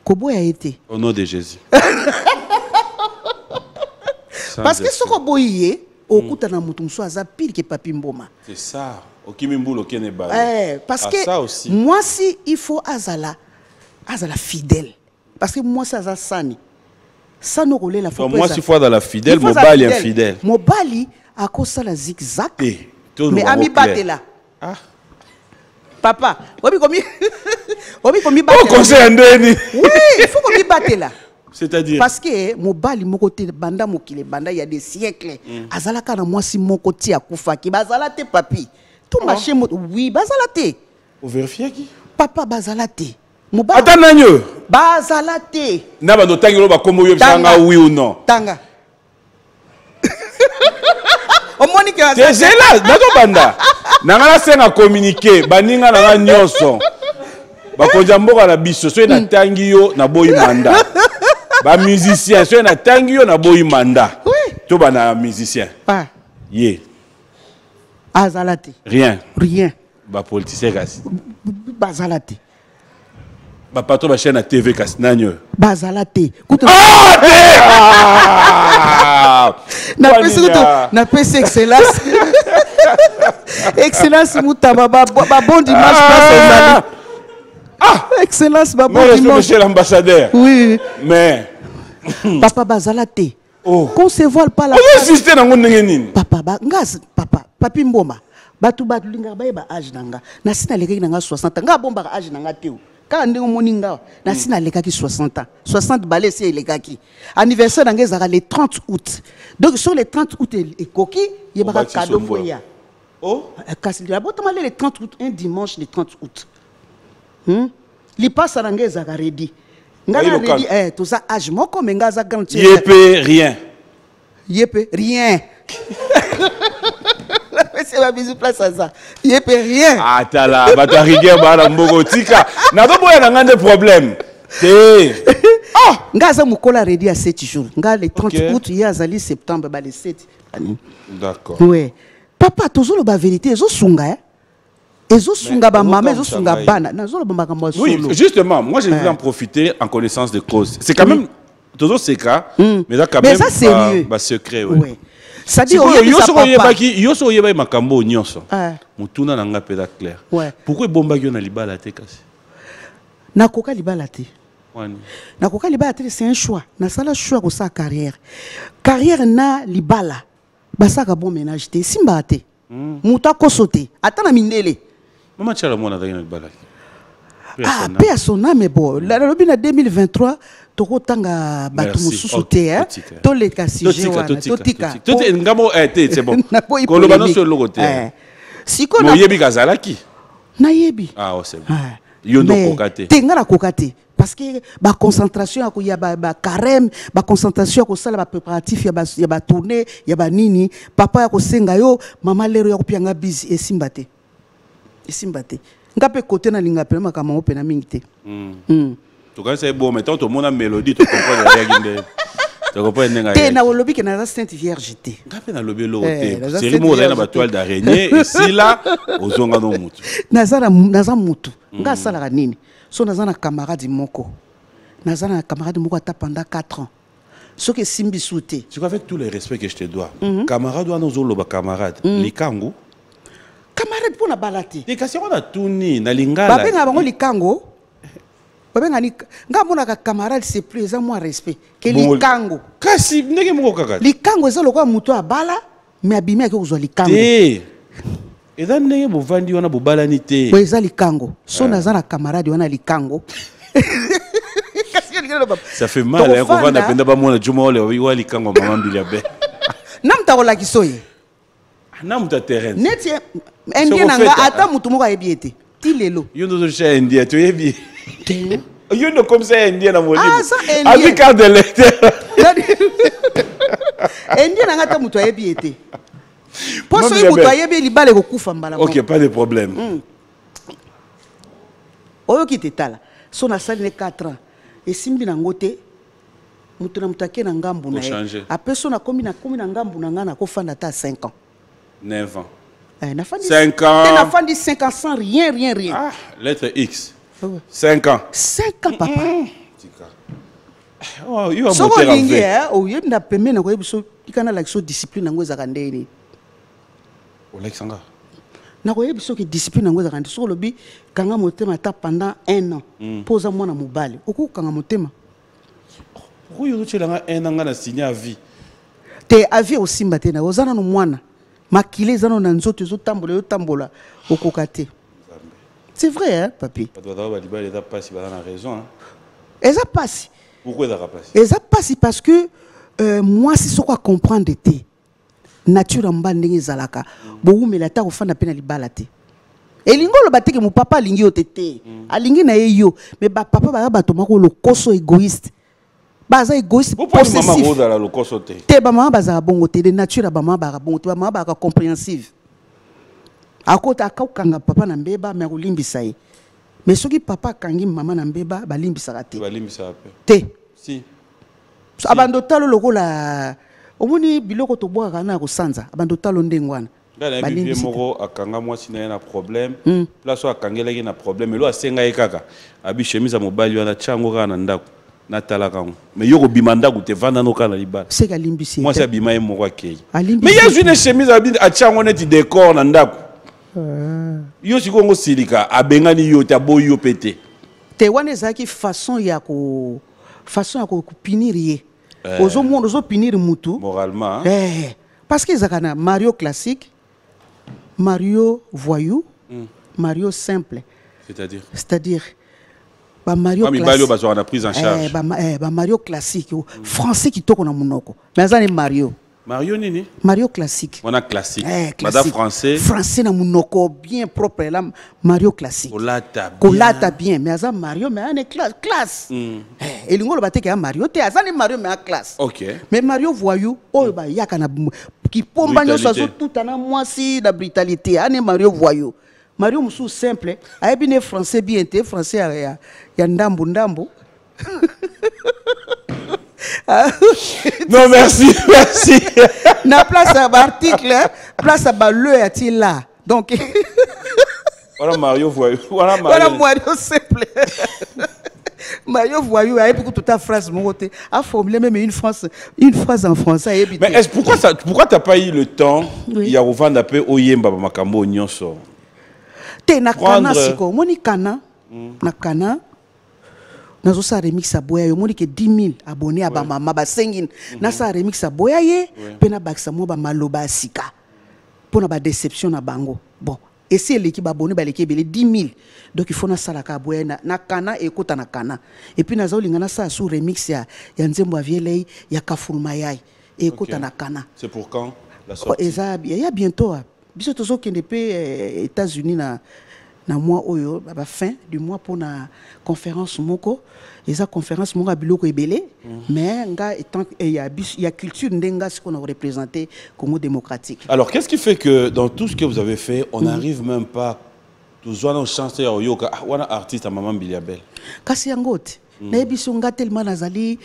Kobo ya été. Au nom de Jésus. Parce que soko boyé okuta na mutu musu aza pire que papi mboma. C'est ça. Okimimbulo kene ba. Parce que moi si il faut azala fidèle. Parce que moi ça za sani. Ça nous roule la fois. Moi, si fois dans la fidèle, mon bali est infidèle. Mon bali à cause ça la zigzag. Mais ami batte là. Ah. Papa, obi komi batte. Oh conseil andeni. Oui, il faut qu'on batte là. C'est-à-dire parce que mon bali mon côté banda mokile banda il y a des siècles. Azalaka na moi si mon côté akufa ki bazalate papi. Tout marché oui bazalate. Vous vérifiez qui? Papa bazalate. Attends, Nanyo. Bazalate. Naba no tangi loba komo yo sanga oui ou non. Tanga. O Monique a. C'est là, nato banda. Nangala senga communiquer, baninga nanga nyonso. Ba konjamboka na biso so na tangi yo na boyi manda. Ba musicien so na tangi yo na boyi manda. Oui. To bana musicien. Pas. Yé. Azalate. Rien. Ba politicien kasi. Bazalate. Ba patron ba chaîne à TV Kasnanyo. Bazalate. Na pesi excellence. Excellence mutaba ba bon dimanche place. Excellence ba bon dimanche. Monsieur l'ambassadeur. Oui. Mais papa bazalate. Oh. Qu'on se voile pas la. On insiste na ngondenge nini? Papa ba ngas papa papi mboma. Batu linga ba âge nanga. Na sina lekaki nanga 60 nga bomba âge nanga teo. Quand on moninga na sina lekaki 60 ans 60 balais c'est lekaki anniversaire nanga ezaka le 30 août donc sur le 30 août et koki yebaka cadeau foya oh kasi la botama le 30 août un dimanche le 30 août li passe nanga ezaka ready ngana ready tout ça âge moko menga za garantie yepé rien c'est ma bisou place à ça. Il n'y a rien. Ah, t'as là, bah t'as rigueur, bah la mbogotika. N'a pas besoin d'un de problème. Ah, ngaza mukola ready à 7 jours. Nga le 30 août, il y a zali septembre, bah le 7. D'accord. Oui. Papa, toujours la vérité, ils ont sunga. Ils ont sunga ba maman, ils ont sunga bana. Oui, justement, moi je voulais en profiter en connaissance de cause. C'est quand même toujours c'est cas, mais là quand même ça c'est bah secret. Oui. Ça dit yo so yeba makambo nyonso. Mutuna nanga peda clair. Pourquoi bomba yo na libala te kasi? Na koka libala te. Wani. Na koka libala te c'est un choix. Na sala choix ko sa carrière. Carrière na libala. Basaka bon ménage te simba te. Muta ko sauter. Atana mindele. Mama chala mona na libala. Ah, paix à son âme, bon. La lobby en 2023, toko tanga batu mususu te, hein. Toleka sujet wana, totika. Totika ngamo c'est bon. Kolobano sur le côté. Siko na yebi kazalaki. Na yebi. Ah, c'est bon. Yondo kokate. Tenga na kokate. Parce que ba concentration ko ya ba carême, ba concentration ko sala ba préparatif ya ba tournée, ya ba nini, papa ya ko senga yo, mama lero ya ko pianga busy esimbate. Esimbate. Ngape côté na linga pe makama opena mingite. To quand c'est bon mais tant to mona mélodie to comprendre rien ginde. Te na lobby que na Sainte Vierge te. Ngapi na lobby lo te. Série mo na ba toile d'araignée et si là ozonga no mutu. Naza mutu. Nga sala nini? So naza na camarade moko. Naza na camarade moko ata pendant 4 ans. Ce que simbi souté. Tu vois avec tout le respect que je te dois. Camarade ou nos loba camarade. Likango. Camarade pour na balati. Des kasi on a tourné na lingala. Ba benga bango likango. Ba benga ni nga mona ka camarade c'est plus ça moi respect que likango. Kasi ndenge moko kaka. Likango eza lokwa muto abala mais abimé ke uzwa likango. Et dans ndenge bo vandi wana bo balani te. Bo eza likango. So naza na camarade wana likango. Ça fait mal hein qu'on va n'apprendre pas moi Juma ole wa likango maman Biliabe. Nam ta kola kisoye. Nam ta terrain. Neti indien nanga ata mutu moko ayebiete. Ti lelo. Yo ndo cher indien to yebi. Yo ndo comme ça indien na moli. Ah ça indien. Avec carte de lecteur. Indien nanga ata mutu ayebiete. Poso yi mutu ayebi libale ko kufa mbala. OK, pas de problème. Oyo ki tetala. So na sali ne 4 ans. Et simbi na ngote mutu na mutake na ngambu na ye. Après so na komi na ngambu na ngana ko fanda ta 5 ans. 9 ans. Na fandi 5 ans. T'es na fandi 5 ans sans rien. Ah, lettre X. 5 ans. 5 ans papa. Oh, you are so monté en fait. Oh, yeb na pembe na ko yebiso ikana la so discipline ngo za kandeni. Oleksanga. Na ko yebiso ki discipline ngo za kandeni. So lobi kanga motema ta pendant 1 an. Poza mwana mobali. Oku kanga motema. Pourquoi yo tshela 1 an na signé à vie? Te avis aussi mbate na ozana no mwana. Makile zano na nzoto zo tambola okokate. C'est vrai hein papi. Pas doit avoir libéré les pas si ba na raison hein. Eza passe. Pourquoi ça passe? Eza passe parce que moi c'est ce quoi comprendre te. Nature mba ndenge zalaka. Bo umela ta ofanda pena libala te. Elingolo bateke mon papa lingi otete. Alingi na yo mais ba papa ba batomako lo koso égoïste. Baza égoïste possessif. Maman roda la lo koso te. Te ba mama baza bongo te de nature ba mama ba bongo te ba mama ba compréhensive. Akota akokanga papa na mbeba me akolimbisa ye. Mais soki papa kangi mama na mbeba balimbisa te. Balimbisa pe. Te. Si. Abando talo lokola omoni biloko to boka na ko sanza abando talo ndengwana. Ngana bibi moko akanga mwasi na na problème. Place akangela ki na problème elo asenga ye kaka. Abi chemise mobali wana chango kana ndako. Natala kango. Mais yoko bimanda ku te vanda no kana libala. C'est ka limbisi. Moi c'est bima ye moko akei. Mais il y a une chemise abi a chango neti décor na ndako. Yo sikongo silika abengani yo ta boyo pété. Te wana ezaki façon ya ko punir ye. Ozo monde ozo punir mutu moralement. Parce que ezakana Mario classique, Mario voyou, Mario simple. C'est-à-dire ba Mario classique. Ba on a pris en charge. Ba Mario classique français qui toko na munoko. Mais azane Mario. Mario nini? Mario classique. On a classique. Madame français. Français na munoko bien propre là Mario classique. Kolata bien. Mais azan Mario mais ane classe. Et lingolo bateke ya Mario te azane Mario mais en classe. OK. Mais Mario voyou oyo ba yaka na qui pomba nyoso so tout na mwasi na brutalité ane Mario voyou. Mario musu simple ayebine français bien te français ya ndambu. Non, merci. Na place à l'article, place à le est là. Donc, voilà Mario voyou. Voilà Mario simple. Mario voyou, il y a beaucoup toute ta phrase, mon côté. A formulé même une phrase en français. Mais pourquoi t'as pas eu le temps? Il y a ouvert un peu Oyemba Makambo Nyonso. T'es na kana siko, moni kana, na kana. Nazo sa remix a boya yo moni ke 10 000 abonnés à ba mama ba sengin na sa remix a boya ye pena baksa mo ba maloba sika pona ba déception na bango bon et c'est l'équipe abonné ba l'équipe 10 000 donc il faut na sala ka boya na kana ekota na kana et puis nazo lingana sa sous remix ya nzembo avielei ya kafuruma yai ekota na kana. C'est pour quand la sortie? Il y a bientôt biso tozo kende pe États-Unis na mois oyo ba fin du mois pour na conférence moko eza conférence moko biloko ebele mais nga étant il y a culture ndenga ce qu'on a représenté Congo démocratique. Alors qu'est-ce qui fait que dans tout ce que vous avez fait on n'arrive même pas toujours à chanter au yoka wana artiste à maman Biliabel kasi yangote na ebiso nga tellement nazali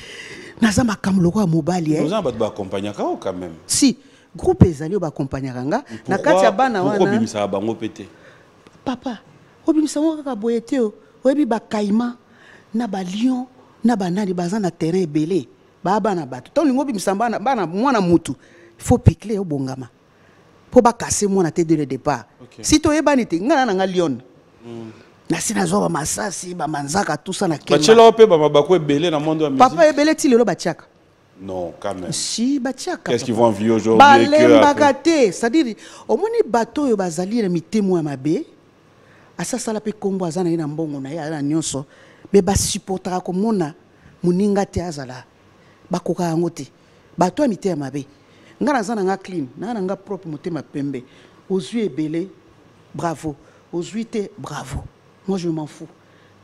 naza makamloko ya mobali nous avons pas accompagner quand même. Si groupe ezali ba accompagner nga na kati ya bana wana pourquoi bimisa bango pété papa obimisa ngo kaka boyete oyebi ba kaima na ba lion na banani baza na terrain ebele ba bana bato to lingo bimisa bana mwana mutu il faut piquer au bongama pour ba casser mwana te dès le départ si to yebani te ngana nga lion na sina zo ba masasi ba manzaka tout ça na kema bachela pe ba mabako ebele na monde wa musique papa ebele ti lelo batiaka. Non, quand même. Si, batiaka. Qu'est-ce qu'ils vont vivre aujourd'hui? C'est-à-dire, au moins, les bateaux, ils vont aller mis témoin ma bé. À ça, ça la peut combo à zana ina mbongo na ya na nyonso. Mais ba supportera comme mona, muninga te azala. Ba koka angote. Bateau mi té ma bé. Ngana zana nga clean, na nga propre moté ma pembe. Aux yeux belé, bravo. Aux yeux té, bravo. Moi je m'en fous.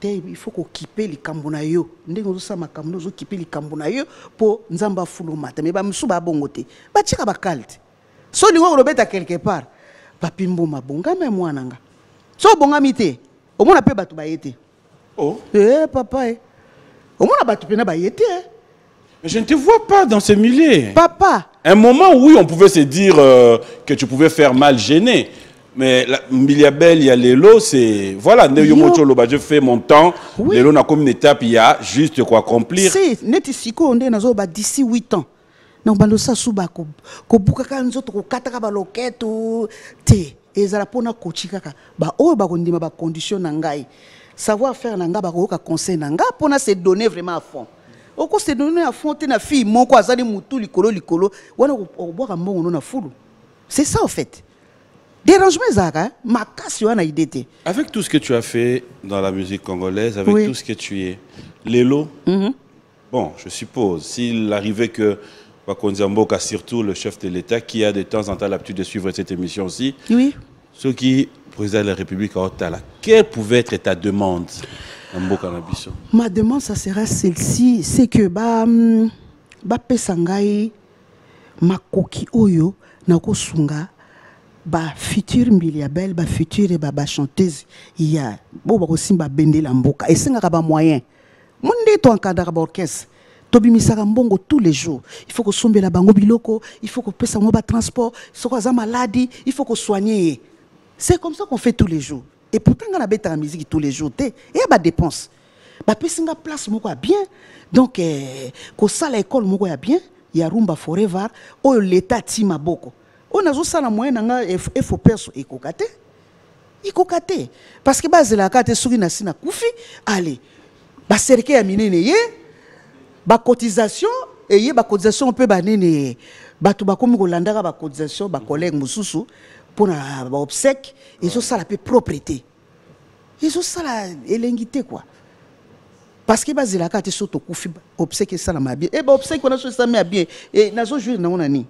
Il faut qu'on kipe les cambonayo. Ndenge ça ma cambono zo kipe les cambonayo pour nzamba fulu mata. Mais ba msuba bongote. Ba chika ba kalte. So lingo robeta quelque part. Ba pimbo mabonga me mwananga. So bonga mite. Au moins pe batu ba yete. Oh. Papa Au moins batu pena ba yete. Mais je ne te vois pas dans ce milieu. Papa. Un moment où oui, on pouvait se dire que tu pouvais faire mal gêner. Mais il y a Belle, il y a Lelo, c'est... Voilà, je fais mon temps. Oui. Lelo n'a comme une étape, il y a juste quoi accomplir. Si, netisiko, on est d'ici 8 ans. Non, bando sa suba ko buka nzoto ko kataka ba loketo te ezala pona kochikaka ba o ba kondima ba condition na ngai savoir faire na nga ba ko ka conseil na nga pona se donner vraiment à fond. Oko se donner à fond te na fille moko azali mutu likolo wana ko boka mbongo na fulu. C'est ça en fait. Dérangement Zara, ma casse a idée. Avec tout ce que tu as fait dans la musique congolaise, avec tout ce que tu es, Lelo, bon, je suppose, s'il arrivait que Bakonzi Mboka, surtout le chef de l'État, qui a de temps en temps l'habitude de suivre cette émission aussi, ceux qui, président de la République à Otala, quelle pouvait être ta demande Mboka Nabiso? Ma demande, ça sera celle-ci, c'est que Pesangai, ma koki oyo, nako sunga, ba futur milliabel ba futur et ba chanteuse il y a bo ba kosimba bende la mboka et senga ba moyen monde to encadre ba orchestre to bimisaka mbongo tous les jours il faut que sombe la bango biloko il faut que pesa mo ba transport so ko za maladie il faut que soigner c'est comme ça qu'on fait tous les jours et pourtant on a bête la musique tous les jours et ba dépense ba pesinga place moko bien donc ko sala école moko ya bien ya rumba forever o l'état tima boko. On a aussi la moyenne nga il faut perso ikokate parce que base la carte souri na sina kufi allez ba cercle ya minene ye ba cotisation et ye ba cotisation peut ba nene batu ba komi ko landaka ba cotisation ba collègue mususu pour na ba obsèque et so ça la peu propriété et so ça la elengité quoi parce que base la carte soto kufi obsèque ça la ma bien et ba obsèque on a so ça mais bien et nazo jouer na ona ni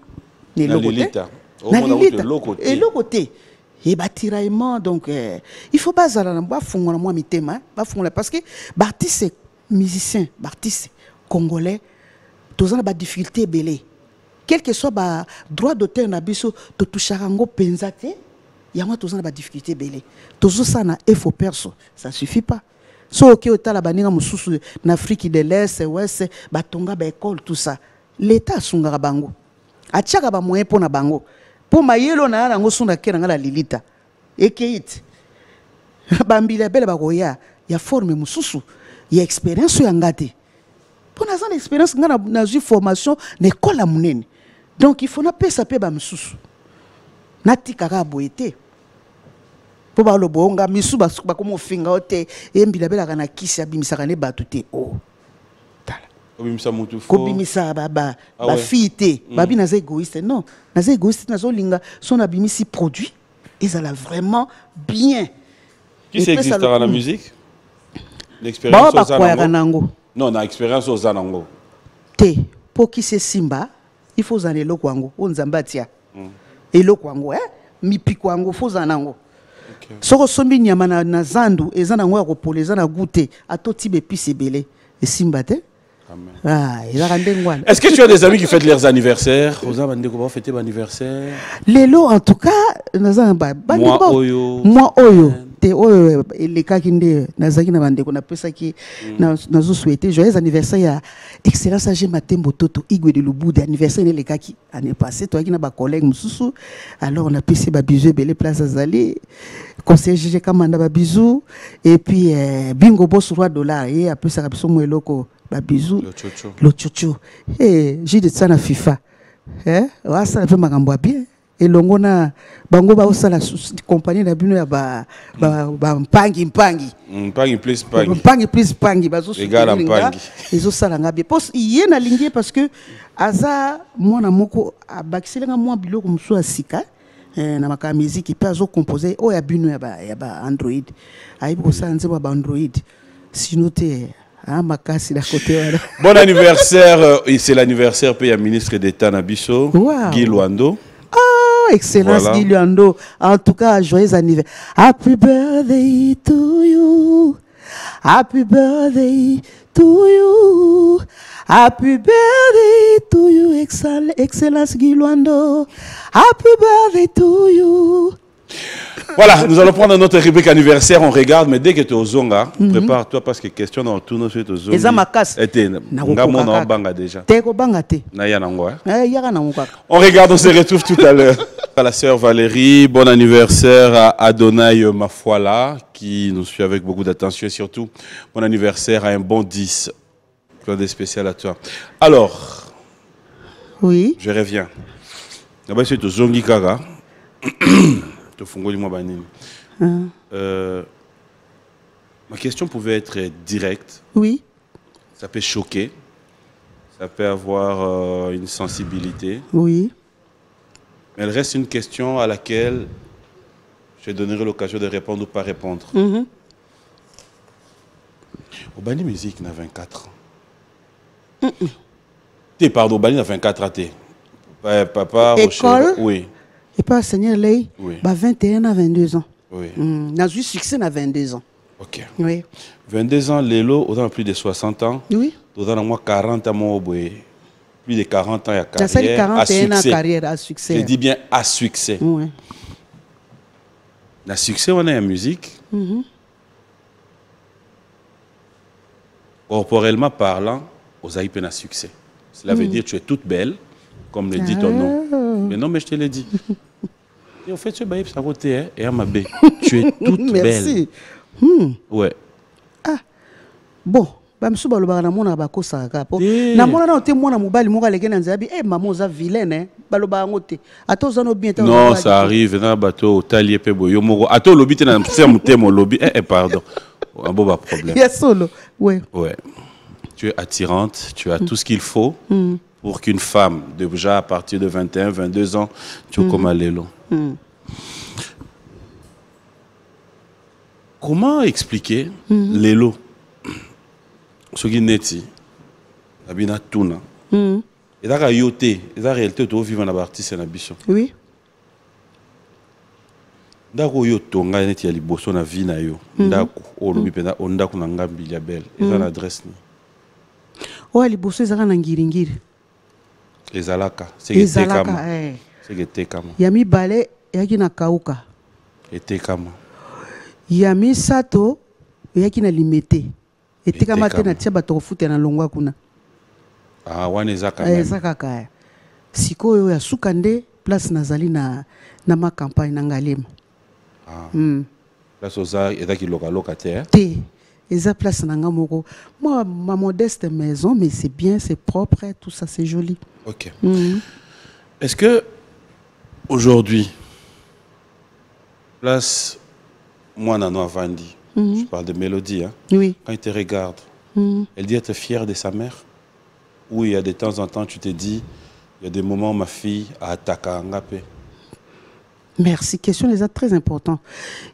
les locaux et le côté et tiraillement donc il faut pas aller ba fungona moi mitema ba fungona parce que artiste musicien artiste congolais tous on a ba difficulté belé quel que soit ba droit d'auteur na biso to touchara ngo penzate ya moi tous on a ba difficulté belé tous ça na effort perso ça suffit pas so OK otala baninga mususu na Afrique de l'Est ouest ba tonga ba école tout ça l'état sungara bango atiaka ba moyen pona bango pour mayelo na yango sunda ke na la lilita ekeit bambila bele bakoya ya forme mususu ya expérience ya ngate pour na zana expérience ngana na ju formation na école ya munene donc il faut na pesa pe ba mususu na tikaka boyete pour ba lo bonga misu ba komo finga ote embila bele kana kisi abimisaka ne batute oh kobimisa ba fille babi naza égoïste non naza égoïste nazo linga son abimisi produit et ça l'a vraiment bien qui c'est existe dans la musique l'expérience aux zanango non na expérience aux zanango te pour qui c'est simba il faut zaner lokwango on zambatia et lokwango mipiko wango faut zanango soko sombi nyama na zandu ezanango ya kopoleza na goûter atoti be pisi belé et simba te. Est-ce que tu as des amis qui fêtent leurs anniversaires? Comment fêter l'anniversaire? Lelo en tout cas, moi oyo, te souhaité les cas qui ne nazaki na bande qu'on appelle ça qui nazo souhaité joyeux anniversaire à excellence age Matembo Toto Igwe de Lubu d'anniversaire les cas qui année passée toi qui na ba collègue mususu alors on a pissé ba bisou belle place azali conseiller GG Kamanda ba bisou et puis bingo boss roi dollar et après ça biso mweloko ba bisou le chocho j'ai de ça na FIFA wa ça fait makambo bien et longona bango ba osala compagnie na bino ya ba mpangi plus pangi bazo sulinga ezo sala ngabe pos iye na lingi parce que aza mwana moko abakiselenga mwa biloko musu asika na maka musique pe azo composer o ya bino ya ba Android ayibi ko sala nzeba ba Android sinote makasi la côté wala. Bon anniversaire, c'est l'anniversaire pe ya ministre d'État Nabiso Guy Luando. Excellence voilà. Guy Luando. En tout cas, joyeux anniversaire. Happy birthday to you. Happy birthday to you. Happy birthday to you, Excellence Guy Luando. Happy birthday to you. Voilà, nous allons prendre notre rubrique anniversaire. On regarde, mais dès que tu es au Zonga, prépare-toi parce que question dans tout notre suite au Zonga. On regarde, on se retrouve tout à l'heure. À la sœur Valérie, bon anniversaire à Adonai Mafuala qui nous suit avec beaucoup d'attention et surtout bon anniversaire à un bon 10. Plein de spécial à toi. Alors, oui, je reviens. D'abord, c'est au Zongi Kaga. Ma question pouvait être directe. Oui. Ça peut choquer. Ça peut avoir une sensibilité. Oui. Mais elle reste une question à laquelle je donnerai l'occasion de répondre ou pas répondre. Au Bani Musique, il a 24 ans. Pardon, au Bani, il a 24 ans. Papa, école. Oui. Et pas Seigneur Lei, oui. 21 à 22 ans. Oui. N'a eu succès à 22 ans. Ok. Oui. 22 ans, Lélo, on a plus de 60 ans. Oui. On a moins 40 ans, plus de 40 ans à carrière. Ça 41 ans carrière à succès. Je dis bien à succès. Oui. La succès, on a en musique. Corporellement parlant, aux aïpes à succès. Cela veut dire que tu es toute belle, comme le dit ton nom. Mais non, mais je te l'ai dit. Et en fait, tu es baïp, ça vote, et à ma baie. Tu es toute Merci. belle. Ouais. Ah, bon. Bamsu baloba na mona ba kosa ka po na mona na te mona mobali mo ka leke na nzabi maman za vilaine baloba ngote ato zano bien ta non ça arrive na bato talie pe boyo moko ato lobi te na ferme te mo lobi pardon un beau problème. Yes solo. Ouais. Ouais. Tu es attirante, tu as tout ce qu'il faut pour qu'une femme déjà à partir de 21, 22 ans tu es comme à Lélo. Comment expliquer Lélo? Ce qui est net, abina tuna. Et là, yoté, et la réalité, tu vivre dans l'artiste et dans biso. Oui. Ndako yo tonga net ya liboso na vie na yo. Ndako o lobi penda o ndako na ngambi ya belle. Et ça l'adresse ni. O liboso ezaka na ngiringiri. Ezalaka, c'est que tekama. C'est que tekama. Yami balé yaki na kauka. Et tekama. Yami sato yaki na limité. Et tekama te na tia bato fute na longwa kuna. Ah wana ezaka même. Ezaka ka. Sikoyo ya sukande place nazali na ma campagne na Ngalema. Ah. Place oza ezaki locataire. Te. Eza place na ngamoko. Moi ma modeste maison mais c'est bien, c'est propre, tout ça c'est joli. OK. Est-ce que aujourd'hui place moi nano avandi. Je parle de Mélodie. Hein? Oui. Quand il te regarde, elle dit être fière de sa mère. Ou il y a de temps en temps, tu te dis, il y a des moments où ma fille a attaqué un gapé. Merci. Question les très important.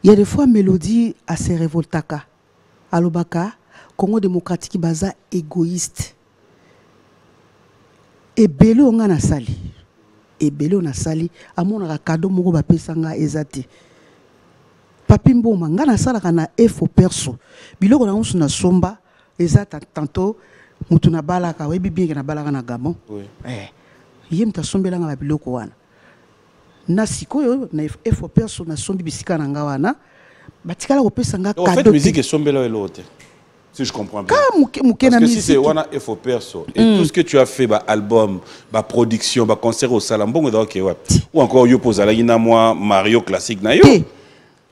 Il y a des fois, Mélodie a ses révoltaka. Alobaka, Congo démocratique baza égoïste. Et belé on a sali. Et belé on a sali. À mon cadeau, mon gars pesanga ezati. Papi mboma ngana sala kana efo perso biloko na usu na somba ezata tantôt mutu na balaka webi bien na balaka na Gabon yem ta sombela nga biloko wana na sikoyo na efo perso na sombi bisika na nga wana batikala kopesa nga cadeau. En fait, musique est sombela et l'autre. Si je comprends bien. Parce que si c'est wana FO perso et tout ce que tu as fait, bah album, bah production, bah concert au Salambon, ok ouais. Ou encore yo pose la ina moi Mario classique na yo.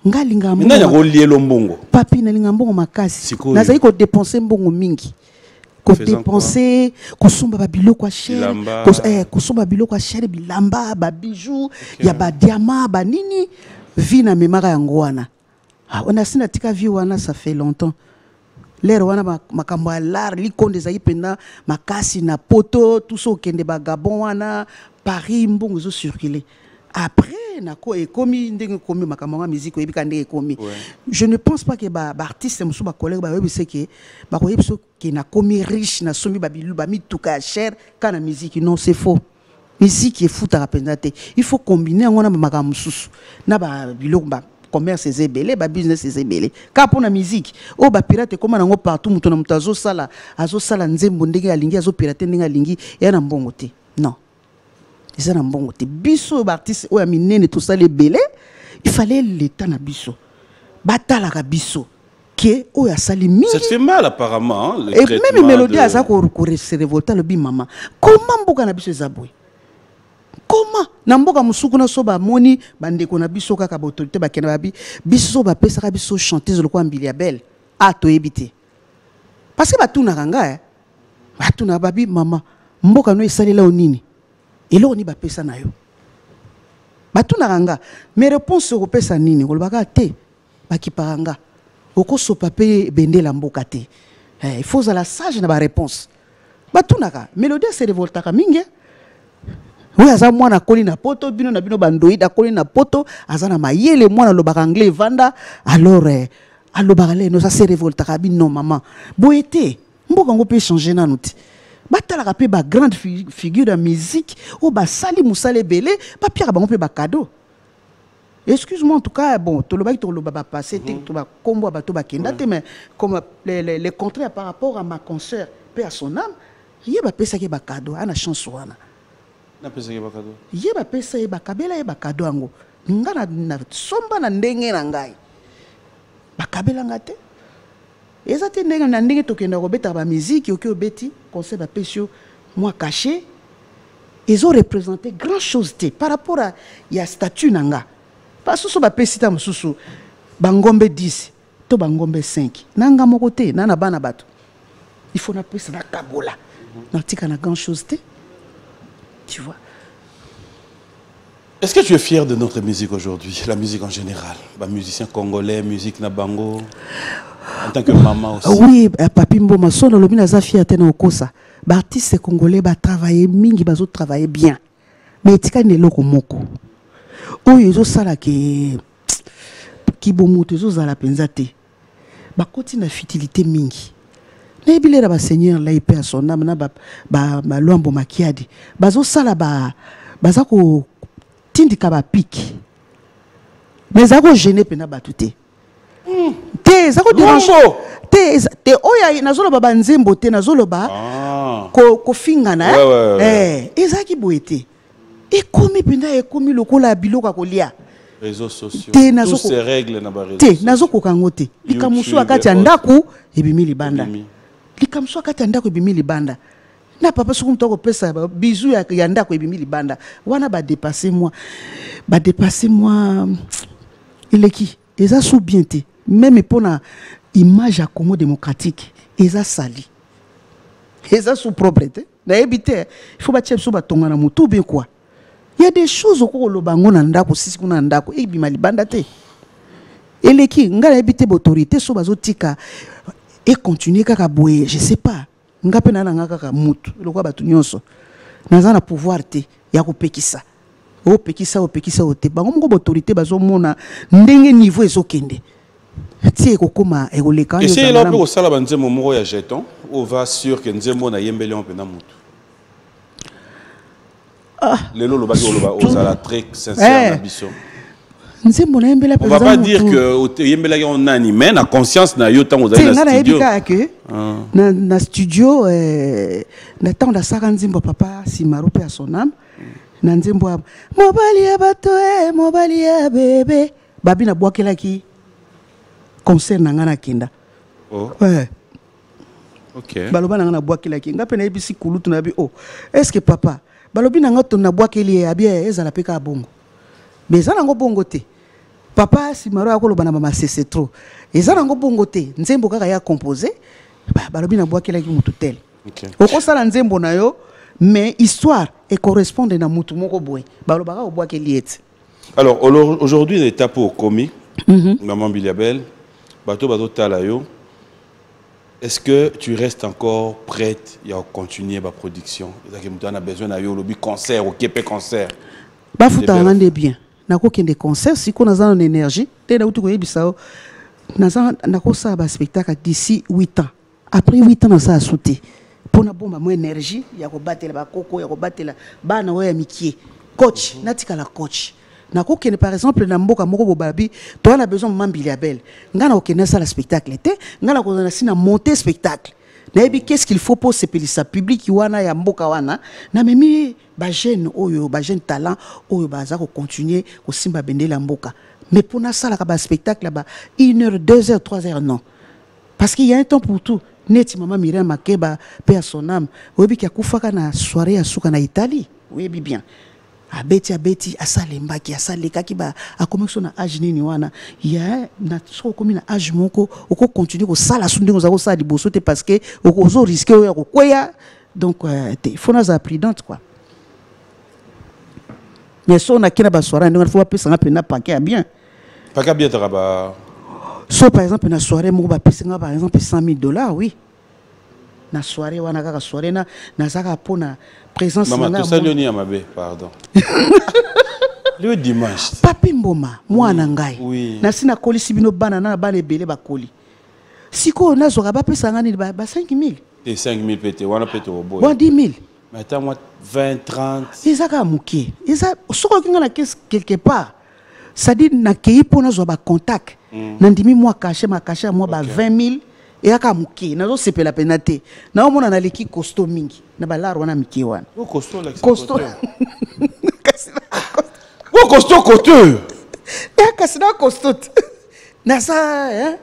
Nga linga mbongo. Nanya ko lié lombongo. Papi na linga mbongo makasi. Nazali ko dépenser mbongo mingi. Ko dépenser, ko somba ba biloko kwa cher, ko somba biloko kwa cher bilamba, ba bijoux, ya ba diamant, ba nini, vie na memara yango wana. Ah, on a sina tika vie wana ça fait longtemps. L'air wana makambo ya l'art likonde za ipenda makasi na poto tout ça kende ba Gabon wana Paris mbongo zo circuler. Après nako ekomi ndenge komi makambo ya musique oyebika ndenge ekomi. Je ne pense pas que ba artiste musu ba collègue ba yebise que ba koyebiso que na komi riche na somi ba bilu ba mituka cher kana musique non c'est faux. Musique est futa penza te. Il faut combiner ngona makambo mususu na ba biloko ba commerce est belé, ba business est belé. Car pour la musique, oh ba pirate comme nango partout muto na muto azo sala nzembo ndenge alingi azo pirate ndenge alingi ya na mbongo te. Non. Ils na mbongo te. Biso ba artiste o ya minene tout ça les belé, il fallait l'état na biso. Batala ka biso que o ya sali mingi. Ça te fait mal apparemment hein, et même mélodie a ça ko se révolter le bi maman. Comment mboka na biso zaboué? Comment namboka musuku na so ba moni bandeko na biso kaka ba autorité ba kena babi biso ba pesa ka biso chanteuse lokwa Mbilia Belle a to ebité parce que batuna kanga batuna babi mama mboka no esalela onini elo ni ba pesa na yo batuna kanga mais réponse ko pesa nini ko baka te bakiparanga oko so pape bendela mboka te il faut la sage na ba réponse batuna ka mélodie se révolta ka mingi. Oui, aza mwana koli na poto bino na bino bandoïda koli na poto azana mayele mwana lobaka anglais vanda alors alobaka le no ça se révolte ka bino maman boete mboka ngo peut changer na nuti batala ka pe ba grande figure de musique ou ba sali musale belé ba pierre ba ngo pe ba cadeau. Excuse-moi en tout cas bon to lobaki to loba ba passer to ba kombo ba to ba kenda te mais comme les contraires par rapport à ma consoeur paix à son âme yeba pesa ke ba cadeau ana chance wana. Na pesa ke bakado. Yeba pesa e bakabela e bakado ango. Nga na somba na ndenge na ngai. Bakabela ngate. Ezate ndenge na ndenge tokenda ko beta ba musique oki obeti concert ba pesio moi caché. Ils ont représenté grand chose te par rapport à ya statut nanga. Parce que so ba pesita mususu bangombe 10 to bangombe 5. Nanga moko te na bana bato. Il faut na pesa na kabola. Na tika na grand chose te. Tu vois. Est-ce que tu es fier de notre musique aujourd'hui, la musique en général, bah, musicien congolais, musique nabango, en tant que maman aussi? Oui, papi mboma solo lobi naza fier tena okosa. Ba artiste congolais ba travailler mingi bazo travailler bien. Mais tika ne loko moko. Oyo zo sala ki bomoto zo zala penza te. Ba koti na futilité mingi. Na ebile ba seigneur la ipe à son âme na ba luambo makiadi bazo sala baza ko tindika ba pique mais za ko gêner pena batute te za ko déranger te oya nazolo ba nzembo te nazolo ba ko fingana ezaki boete e komi pena e komi lokola biloka kolia réseaux sociaux tous ces règles na ba réseaux te nazoko kangote likamusu akati ya ndaku ebimi libanda likamso akati ndako ebimi libanda na papa soku mtoko pesa bisou ya ndako ebimi libanda wana ba dépasser moi eleki eza sous bien te même pona image ya Congo démocratique eza sali eza sous propriété na ebité il faut ba tchep so ba tonga na mutu bien quoi il y a des choses ko lobango na ndako sisi kuna ndako ebima libanda te eleki ngala ebité autorité so bazotika et continuer kaka boye je sais pas ngape na nga kaka mutu lokwa batu nyonso naza na pouvoir te ya kopekisa o te bango moko autorité bazomona ndenge niveau ezokende tie kokoma ekoleka yo. Et c'est là pour sala banzemo moko ya jeton on va sûr que nzemo na yembele on pena mutu lelo lobaki oloba ozala très sincère na biso. On va pas dire que yembela on anime na conscience na yo tango za na studio. Na studio na temps da saka nzimbo papa Simaro pe à son âme na nzimbo mobali ya bato mobali ya bébé babi na bwakela ki concert nangana kenda. Oh. Ouais. OK. Baloba nangana boaki la kinga pena ebisi kulutu na bi oh. Est-ce que papa balobi nanga to na boaki li abia ezala peka bongo. Mais ça nango bongo te. Papa si maro akoloba na mama c'est trop. Eza nango bongo te. Nzembo kaka ya composer. Balobi na boaki la ki mutu tel. OK. Oko sala nzembo na yo mais histoire et correspondre na mutu moko boy. Baloba ka boaki liet. Alors aujourd'hui l'étape au commis. Maman Biliabel, bateau talayo. Est-ce que tu restes encore prête à continuer ma production? On a besoin d'un lobby concert ou Képé concert. Bafuta ngande bien. Nako kende concert si ko naza en énergie, te na utu ko yebisa naza nako sa ba spectacle d'ici 8 ans. Après 8 ans na sa sauter. Pour na bomba mo énergie, ya ko batela ba koko, ya ko batela bana wa ya mikie. Coach, natika la coach. Nako kende par exemple na mboka moko bobabi, toi on a besoin de Mambiliabel. Ngana okena ça la spectacle était, ngana ko na sina monter spectacle. Na ebi qu'est-ce qu'il faut pour se pelisa public wana ya mboka wana, na memi ba jeune oyo, ba jeune talent oyo baza ko continuer ko simba bendela mboka. Mais pour na ça la ba spectacle là-bas 1 heure, 2 heures, 3 heures non. Parce qu'il y a un temps pour tout. Neti maman Myriam Makeba paix à son âme. Oyebi ki akufaka na soirée ya suka na Italie. Oyebi bien. Abeti asalembaki asalekaki ba akomekso na âge nini wana ya na so komi na âge moko oko continuer ko sala sunde ko za ko sala liboso te parce que oko zo risquer o ya ko kweya donc il faut na za prudente quoi. Mais so na kina ba soirée ndonga faut pesa ngape na paquet bien ba so par exemple na soirée moko ba pesa nga par exemple $100,000 oui. Na soirée wana kaka soirée na zaka pona présence na maman to salioni ya mabe pardon le dimanche papi mboma mwana ngai oui. Na sina koli sibino bana na bana ebele ba koli siko na zoka ba pesa ngani ba 5,000 et 5,000 pété wana pété au boy bon 10,000 mais attends moi 20 30 ezaka mukie eza soko kinga na quelque part ça dit na kei pona zo ba contact na ndimi moi caché ma caché moi ba 20,000 et aka mukie na zo sepela penate na omona na leki costo mingi na balaro wana mikie wana o costo la costo o costo costo ya kasina costo na sa hein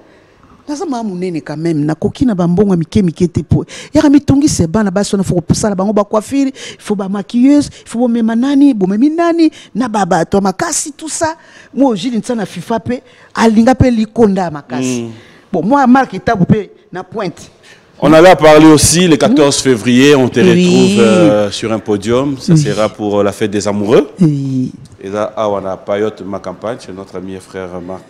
na sa mamu nene quand même na kokina ba mbongo mikie te po ya mitongi se bana ba sona faut sala bango ba coiffure il faut ba maquilleuse il faut mema nani bo memi nani na baba to makasi tout ça moi jili nsana FIFA pe alinga pe likonda makasi. Bon, moi, Marc et Taboupé, na pointe. On avait parlé aussi le 14 février, on te retrouve sur un podium. Ça sera pour la fête des amoureux. Oui. Et là, on a Payotte, ma campagne, chez notre ami et frère Marc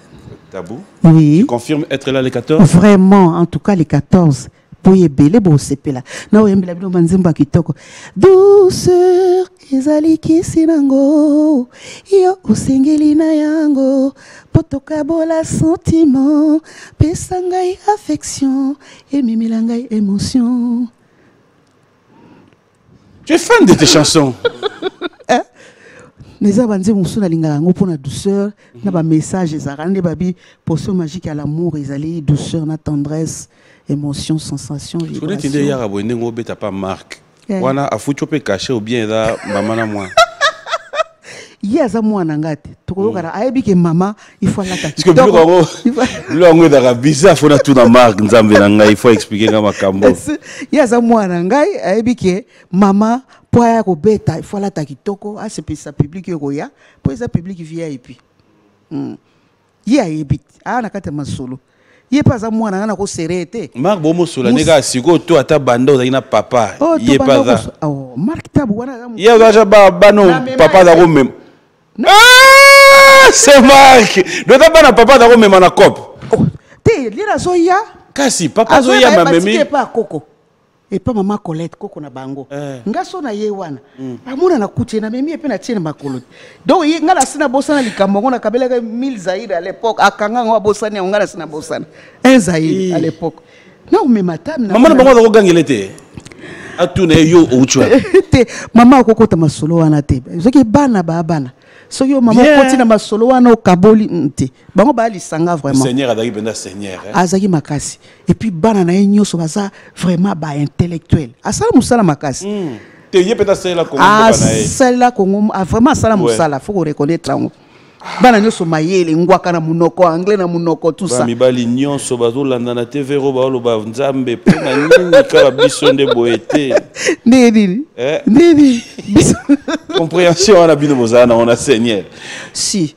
Tabou. Oui. Tu confirmes être là le 14? Vraiment, en tout cas, le 14. Boyebele bo sepela. Na oyembela bino manzemba kitoko. Douceur ezali kisinango. Yo osengeli na yango. Potoka bola sentiment. Pesangai affection. Ememela ngai émotion. Tu es fan de tes chansons? Neza banze musuna lingaka ngo pona douceur na ba message ezarande babi potion magique à l'amour ezali douceur na tendresse émotion sensation vibration. Je connais tinde yaka boende ngo beta pas Marc. Wana afucho pe caché ou bien là maman na moi. Yaza mwana ngate tokoyoka ayebi ke mama il faut la parce que bilo ngo da bizarre faut na tout na Marc nzambe na ngai il faut expliquer nga makambo. Yaza mwana ngai ayebi ke mama poya ko beta il faut la kitoko a se pesa public yo ya po eza public VIP. Ya ayebi ana kata masolo. Ye pas za mwana ngana ko serete. Marc bomo sola nega siko to ata bando na papa. Ye pas za. Oh Marc Tabu wana. Ye za ba no papa da ko même. Ah, c'est Marc. Ne t'a pas na papa da ko même na cop. Te lira zoya. Kasi papa zoya ma memi. Pas Coco. Et pas maman Colette Coco na bango. Ngaso na ye wana. Amuna na kuche na memi pe na tiena makolo. Donc ye ngala sina bosana likambo na kabela 1000 zaire à l'époque akanga ngwa bosana ngala sina bosana. 1 zaire à l'époque. Na o mematam na. Maman na bango da ko gangilete. Atuna yo ouchwa. Te mama Coco ta masolo wana te. Zoki bana ba bana. So yo maman koti na masolo wana o kaboli nte. Bango ba li sanga vraiment. Seigneur adaki benda Seigneur. Azaki makasi. Et puis bana na enyo so baza vraiment ba intellectuel. Asala musala makasi. Te yé peut-être celle-là Congo bana. Ah celle-là Congo vraiment asala musala faut reconnaître. bana nyoso mayele ngwaka na munoko anglais na munoko tout ça mibali nyonso bazolanda na TV roba oloba nzambe pona nini kala biso nde boete nini nini compréhension na bino bozana on a Seigneur si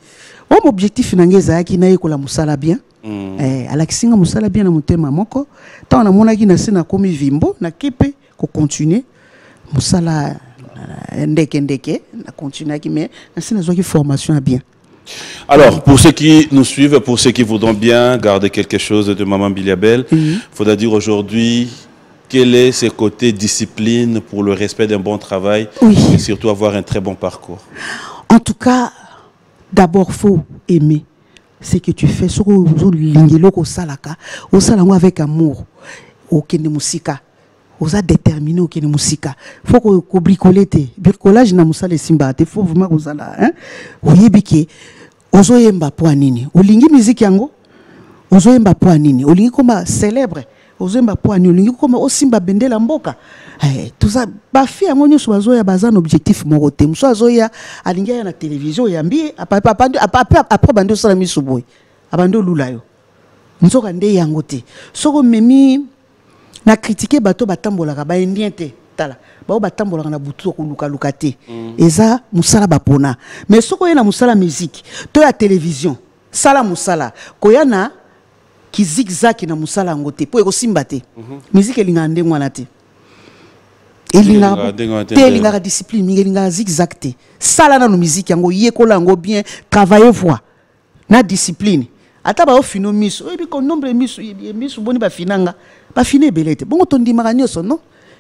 mon objectif nangeza ki na yekola musala bien alakisinga musala bien na mutema moko tant na monaki na sina komi vimbo na kepe ko continuer musala ndeke na continuer ki mais na sina zo ki formation bien. Alors, pour ceux qui nous suivent, pour ceux qui voudront bien garder quelque chose de Maman Biliabel, faudra dire aujourd'hui quel est ce côté discipline pour le respect d'un bon travail et surtout avoir un très bon parcours. En tout cas, d'abord, faut aimer ce que tu fais. Sur l'ingelo salaka, au salango avec amour, au kene musika. Oza déterminé au kene musika. Faut que bricoler te. Bricolage na musale simba. Te faut vraiment ozala hein. Oyebike ozo yemba po nini. Olingi musique yango. Ozo yemba po nini. Olingi koma célèbre. Ozo yemba po nini. Olingi koma osimba bendela mboka. Tout ça ba fi yango nyoso bazo ya bazan objectif moko te. Muso azo ya alingi ya na télévision yambi après bando sala misuboy. Abando lulayo. Nzoka nde yango te. Soko memi na critiquer bato batambolaka ba indien te tala ba batambolaka na butu ko luka te eza musala bapona mais soko yena musala musique to ya télévision sala musala koyana ki zigzag na musala ngote po eko simba te musique elinga ndengwa na te elinga discipline mingi elinga zigzag te sala na no musique yango yekola ngo bien travailler voix na discipline ata ba ofino miso ebi ko nombre miso boni ba finanga ba finé belete bongo tondi maranyoso non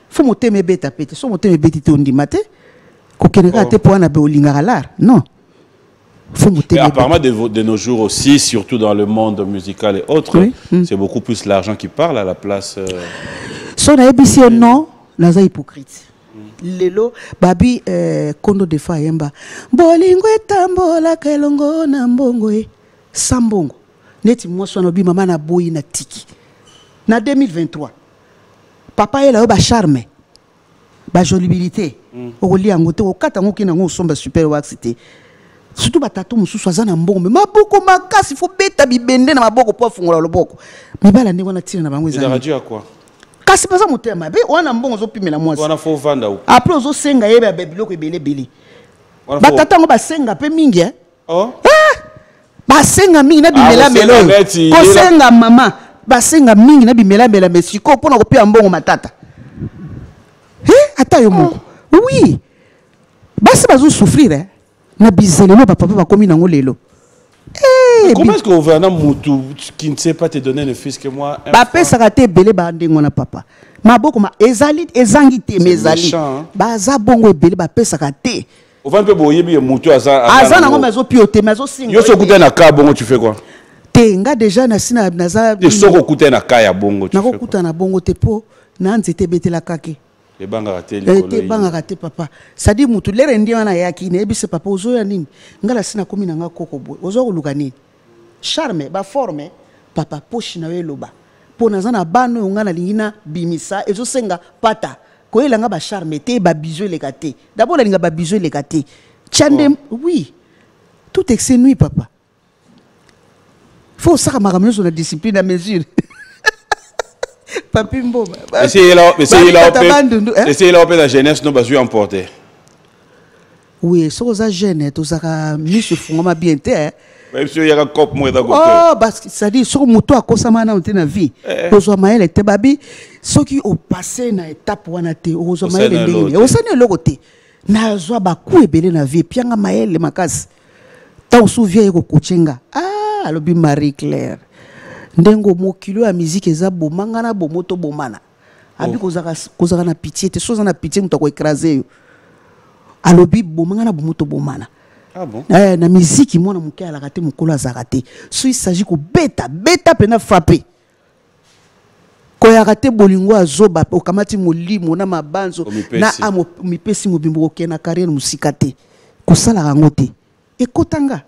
faut monter mes bêtes à péter so monter mes bêtes tondi maté ko keneka te po na be olinga lar non faut monter. Apparemment de nos jours aussi surtout dans le monde musical et autres c'est beaucoup plus l'argent qui parle à la place so na ebisi non naza hypocrite lelo babi kondo de fa yemba bolingo etambola kelongo na mbongo sambongo neti mwaso na bi mama na boyi na tiki na 2023 papa yela ba charme ba jolibilité okolia ngote okata ngoki na ngo somba super wax te surtout batatu mususu azana mbongo maboko makasi fo beta bibende na maboko po fungola loboko mibala ndeko na tina na bango ezali radio à quoi kasi pesa motema be wana mbongo zo pimela mwasi wana fo vanda ou après ozo senga yeba biloko ebele batata ngo basenga pe mingi basenga mingi na bimela melo kosenga mama basenga mingi na bimela mesiko pona ko pia mbongo matata ata yo moko oui basi bazo souffrir na bizelelo papa bakomi nango lelo comment est-ce que gouverneur Moutou qui ne sait pas te donner le fils que moi papa sakate belé ba ndengo na papa maboko ma ezali ezangite mezali baza bongo ebele ba pesa sakate au vent peu boyebi Moutou aza nango mazo piote mazo singa yo so kuta na ka bongo tu fais quoi tenga déjà na sina naza de soko kuta na ka ya bongo tu fais quoi na kuta na bongo te po na nzete betela kake le banga raté le te banga raté papa ça dit Moutou lere ndi wana yaki ne ebise papa ozo ya nini ngala sina komi na nga koko boy ozo koluka nini charme ba forme papa poshi na we loba po naza na bano ngana lingina bimisa ezo senga pata ko elanga ba charme te ba bijoux le kate d'abord la linga ba bijoux le kate chande oui tout excès nuit papa faut ça makamno sur la discipline à mesure papi mboma essayez là la jeunesse no basu emporter oui so za jeune to zaka misu fungoma bien te même si il y a un cop moi d'accord oh parce que ça dit sur moto akosama na na vie ozo maele te babi soki o passer na étape wana te ozo maele ndenge o sane lokote na zo ba ku ebele na vie pianga maele makasi ta souvient eko kuchenga alobi Marie Claire ndengo mokilo ya musique eza bomanga na bomoto bomana abi kozaka na pitié te soza na pitié muto ko écraser yo alobi bomanga na bomoto bomana. Ah bon? Na musique mona muke ala kate mukolo azakate so il s'agit ko beta pena frapper ko ya kate bolingo azoba okamati molimo na mabanzo na amo mipesi mobimbo ko na carrière musikate ko sala rangote ekotanga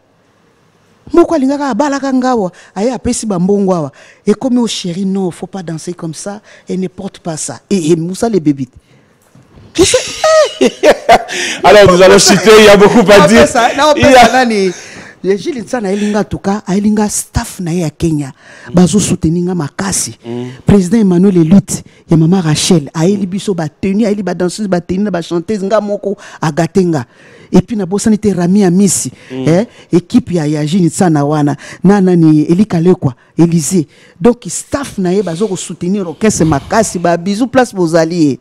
moko alingaka abalaka ngawa aya apesi bambongo awa et comme au chéri non faut pas danser comme ça et ne porte pas ça et Moussa les bébés. Alors nous allons citer, il y a beaucoup à dire. Gilles Nsana elinga tuka elinga staff na ya Kenya bazo soutenir makasi président Emmanuel Elite ya mama Rachel aeli biso ba tenue aeli ba danseuse ba tenue ba chanteuse nga moko agatenga et puis na bosani te Rami Amisi équipe ya Gilles Nsana wana nana ni Elika Lekwa Élysée donc staff na ye bazo ko soutenir orchestre makasi ba bisous place bozali.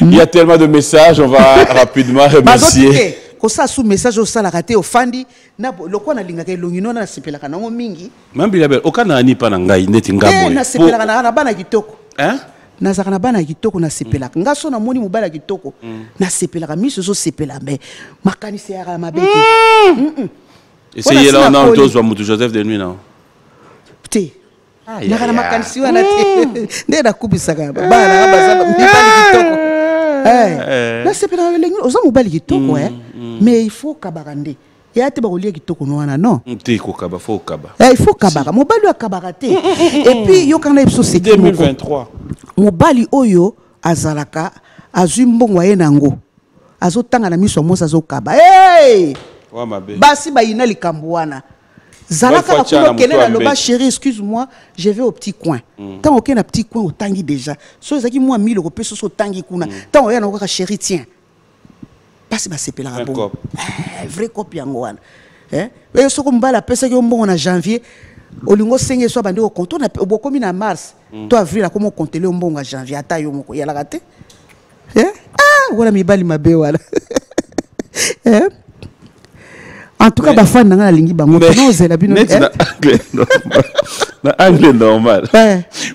Il y a tellement de messages, on va rapidement remercier. Ko sa sous message au sala raté au fandi na lokwa na lingaka elongino na sepelaka nango mingi mambi label okana ani pa na ngai neti ngabo na sepelaka na bana kitoko hein na zaka na bana kitoko na sepelaka ngaso na moni mobala kitoko na sepelaka miso zo sepela mais makanisi ya mabete essayez là on a tous wa mutu Joseph de nuit non te na kana makanisi wana te nde na kubisaka bana bazaba mibali kitoko na sepelaka lengi oza mobali kitoko mais il faut kabarande et ate ba kolia kitoko noana non te ko kaba faut kaba il faut kabaka mobali wa kabarate et puis yo kana episo c'est 2023 mobali oyo azalaka azwi mbongo ye nango azotanga na miso mosa azokaba wa mabe basi ba ina likambo wana zalaka ko kene na loba chérie excuse-moi je vais au petit coin quand on est petit coin au tangi déjà so ezaki moi 1000 euros peso so tangi kuna tant on ya na ko chérie tiens pasi ba sepela ka bon vrai copie yango wana et soko mbala pesa ki mbongo na janvier olingo senge so bande au compte on a bokomi na mars to avril a comment compter le mbongo à janvier ata yo moko ya la raté wala mibali mabe wala en tout cas ba fan na lingi bango non zela bino na angle normal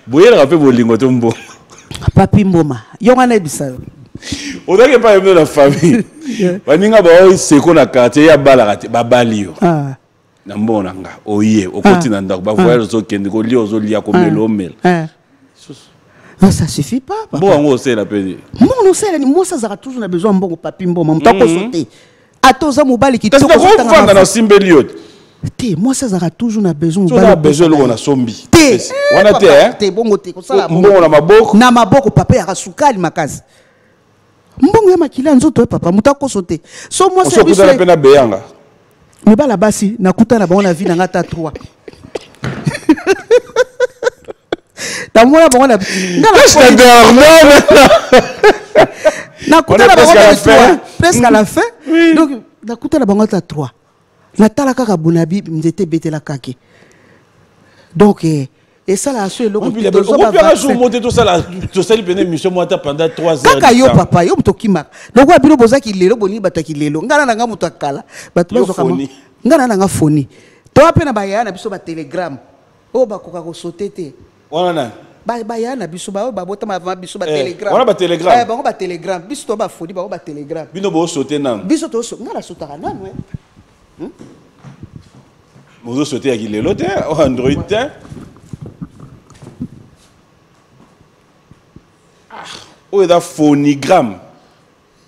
boyela rappel bolingo to mbo papi mboma yo ngana bisa on a pas aimé la famille baninga ba seko na quartier ya bala ba balio na mbona nga oye okoti na ndako ba voyage zo kende ko li ozo lia ko melomel non ça suffit pas papa bon on sait la peine mon on sait ni moi ça a toujours besoin mbongo papi mboma mtako sauter atoza mobali ki toko tanga na simbeliot te moi ça a toujours besoin mobali a besoin lo na sombi wana te bongo te ko sala mbongo na maboko papa ya sukali makazi mbongo ya makila nzoto papa mutako sauter so moi c'est biso na pena beyanga mibala basi nakuta na bango na vie na ngata 3 ta moi bango na nakuta na bango presque à la fin donc nakuta na bango ta 3 natala kaka bonabi mzete betela kake donc et ça là sur le on peut jour monter tout ça là tout ça il venait mission moi pendant 3 heures kaka yo papa yo mtokima donc wa bino bozaki lelo boni bataki lelo ngana na ngamu takala batu bazo kama ngana na nga foni to apena bayana biso ba telegram o bakoka ko sotete wana bayana biso ba bota ma biso ba telegram wana ba telegram bango ba telegram biso to ba foni bango ba telegram bino bo soter nan biso to so ngana sotaka nanu mozo soter ya kilelo te Android te oh da phonigramme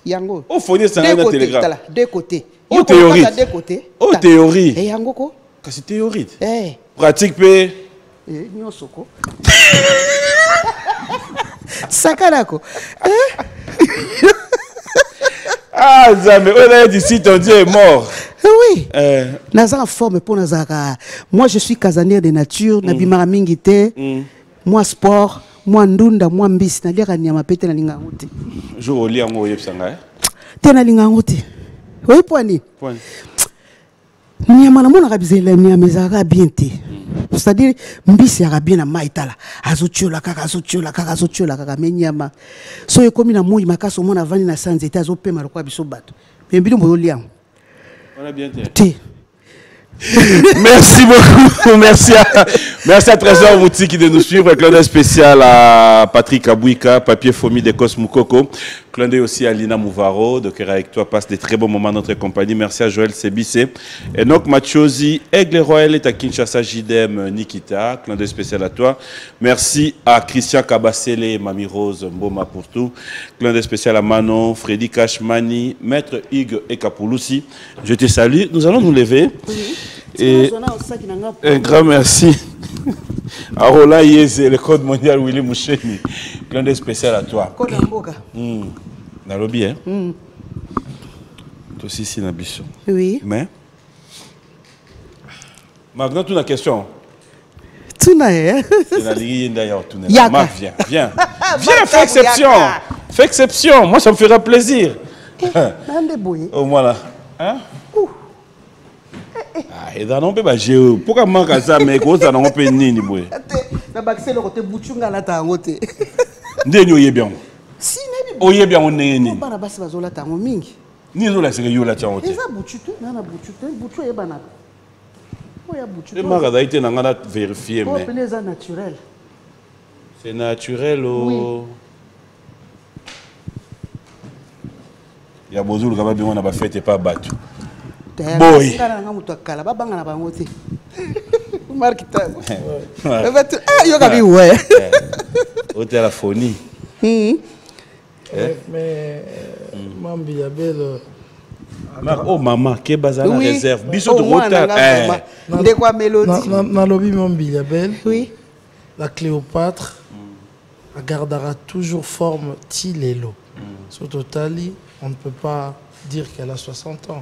yango oh phoni ça na telegram deux côtés oh théorie deux côtés oh théorie et yango ko kasi théorie pratique pe nyosoko sakarako ah jamais on a dit si ton Dieu est mort oui naza en forme pour nazaka moi je suis casanier de nature na bimara mingi te moi sport moi ndunda moi mbisi na liaka nyama pete na lingango te jour oli yango yebsanga te na lingango te oui point nyama na mona kabizela nyama ezaka bien te c'est-à-dire mbisi ya bien na maitala azotiola kaka menyama so ekomi na moi makaso mona vani na sanze te azopema lokwa biso bato mbili mboyo liango on a bien te merci beaucoup. Merci à Trésor Moutiki de nous suivre. Clin d'œil spécial à Patrick Abouika, Papier Fomi de Cosmococo. Clin d'œil aussi à Lina Mouvaro. De Cœur avec toi passe des très bons moments dans notre compagnie. Merci à Joël Sebissé. Enoch Machosi, Aigle Royal et à Kinshasa Jidem Nikita. Clin d'œil spécial à toi. Merci à Christian Kabasele, Mamie Rose Mboma pour tout. Clin d'œil spécial à Manon, Freddy Kashmani, Maître Hugues et Kapouloussi. Je te salue. Nous allons nous lever. Et un grand merci à Roland Yeze, le code mondial Willy Moucheni. Clin d'œil spécial à toi. Nalobi, hein? Toi aussi, c'est Nabiso. Oui. Mais, Maintenant, tu as une question. Tu n'as Marc, viens. Viens, fais exception. Fais exception. Moi, ça me fera plaisir. Au moins là. Hein? Ah, et dans non pas géo. Pourquoi manque ça mais quoi ça non peut nini boy. Na bakse le côté buchunga la tangote. Ndenyo yebia. Si nebi. Oyebia on nini. Bana basi bazola tango mingi. Ni zo la seke yo la tangote. Eza buchutu, na buchutu, buchu yebana. Oya buchutu. Et Marc a été nangana vérifier mais. C'est naturel. C'est naturel oh. Oui. Ya bozulu kaba bien on a pas fait pas battu. Boy. Yo kabi ouais. Hôtel la phonie. Mais Mambi Abel. Oh maman, que bazar la réserve. Bisous de retard. De quoi mélodie. Dans lobby Mambi Abel. Oui. La Cléopâtre gardera toujours forme Tilelo. Sur Totali, on ne peut pas dire qu'elle a 60 ans.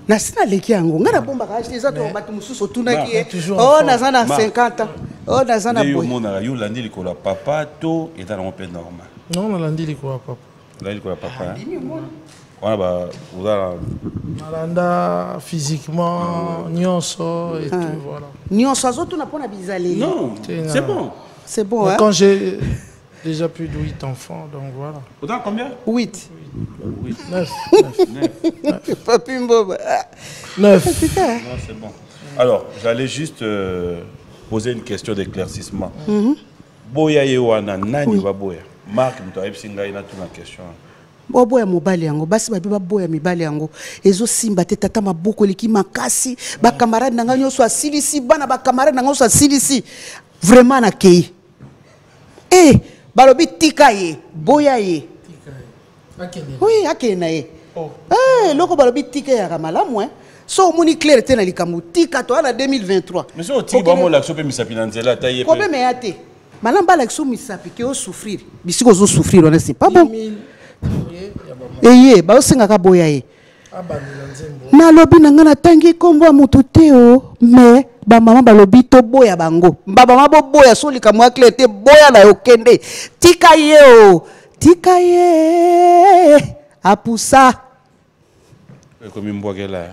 Nasina leki yango ngana bomba ka acheter ça to batu mususu tuna ki oh nazana 50 ans oh nazana boy yo mona yo landi likola papa to eta na pe normal non on landi likola papa là likola papa on ba oza malanda physiquement nyonso et tout voilà nyonso azoto na pona bizaleli non c'est bon hein quand j'ai déjà plus de 8 enfants, donc voilà. Autant combien? 8. 9. 9. Non, c'est bon. Alors, j'allais juste poser une question d'éclaircissement. Boya yewana nani wa boya? Marc, nous t'avons singa ina toute la question. Boya mobali yango, basi ba boya mibali yango. Ezo simba te tata maboko leki makasi, ba camarade nanga nyoso asilisi, bana ba camarade nanga nyoso asilisi. Vraiment na kei. Eh balobi tika ye, boya ye. Oui, akena ye. Eh, loko balobi tika ya kamalamu hein. So moni clair te na likambo tika to na 2023. Mais so tika ba mo l'action pe misapi na nzela ta ye. Problème ya te. Malamba l'action misapi ke o souffrir. Bisiko zo souffrir on c'est pas bon. Eh ba o singa ka boya ye. Na lobi nanga na tangi kombo ya mutu te o, mais ba mama balobi to boya bango. Ba mama bo boya so likambo clair te boya na okende. Tika ye o. Tika ye apusa. Comme mboke là.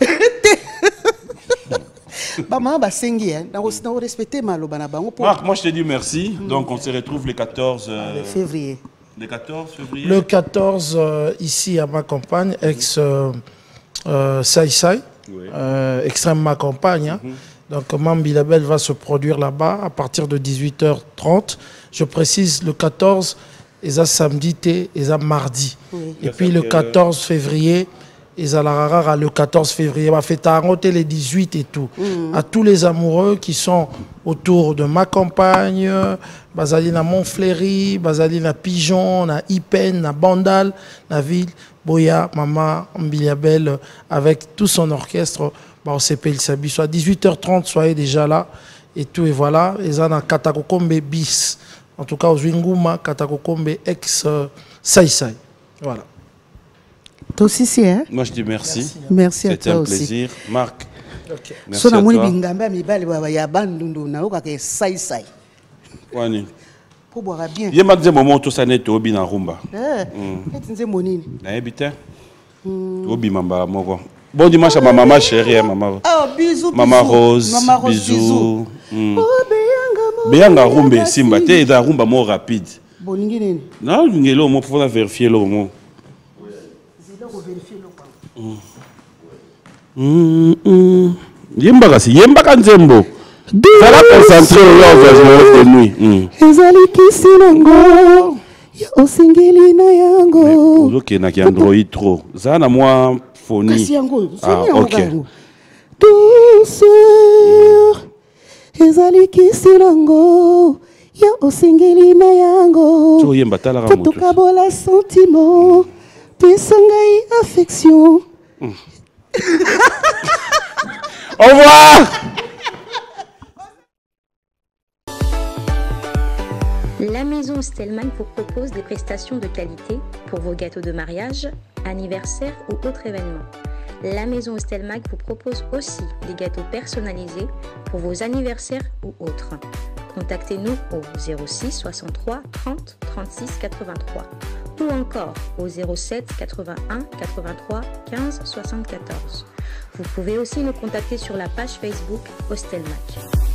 Ba mama ba sengi hein, na respecter maloba na bango. Marc, moi je te dis merci. Donc on se retrouve le 14 février. Le 14 février. Le 14 ici à ma campagne ex Sai Sai, extrême ma campagne. Hein. Donc Mambi Label va se produire là-bas à partir de 18h30. Je précise le 14, et ça samedi et ça mardi. Oui. Et puis le 14 février, et ça la le 14 février, va faire tarangoter les 18 et tout. À tous les amoureux qui sont autour de ma campagne, Bazali na Montfléry, Bazali na Pigeon, na Ipen, na Bandal, na Ville. Boya, Mama, Mbiliabel, avec tout son orchestre, au CP Il Sabi. Soit 18h30, soyez déjà là. Et tout, et voilà. Et ça, dans Katakokombe bis. En tout cas, au Zwinguma, Katakokombe ex Sai Sai. Voilà. Toi aussi, c'est hein? Moi, je dis merci. Merci à toi aussi. C'était un plaisir. Marc. Okay. Merci à toi. Pour boire bien. Il y a des moments où ça n'est pas bien en rumba. Bon dimanche à ma maman chérie, maman. Oh, bisous, maman Rose, bisous. Béanga rumba, simba, t'es dans rumba moins rapide. Non, ngelo mo pour vérifier le mot. Yemba kasi, yemba kanzembo. Ça va concentrer au de nuit. Ezali kisinango. Ya osingeli na yango. Ozoke na ki Android trop. Ça na moi phonie. Kasi yango. Ah, OK. Douceur. Ezali kisinango. Ya osingeli na yango. To yemba tala ra moto. Tokabola sentiment. Pesangai affection. Au revoir. La maison Stelman vous propose des prestations de qualité pour vos gâteaux de mariage, anniversaire ou autres événements. La maison Hostelmac vous propose aussi des gâteaux personnalisés pour vos anniversaires ou autres. Contactez-nous au 06 63 30 36 83 ou encore au 07 81 83 15 74. Vous pouvez aussi nous contacter sur la page Facebook Hostelmac.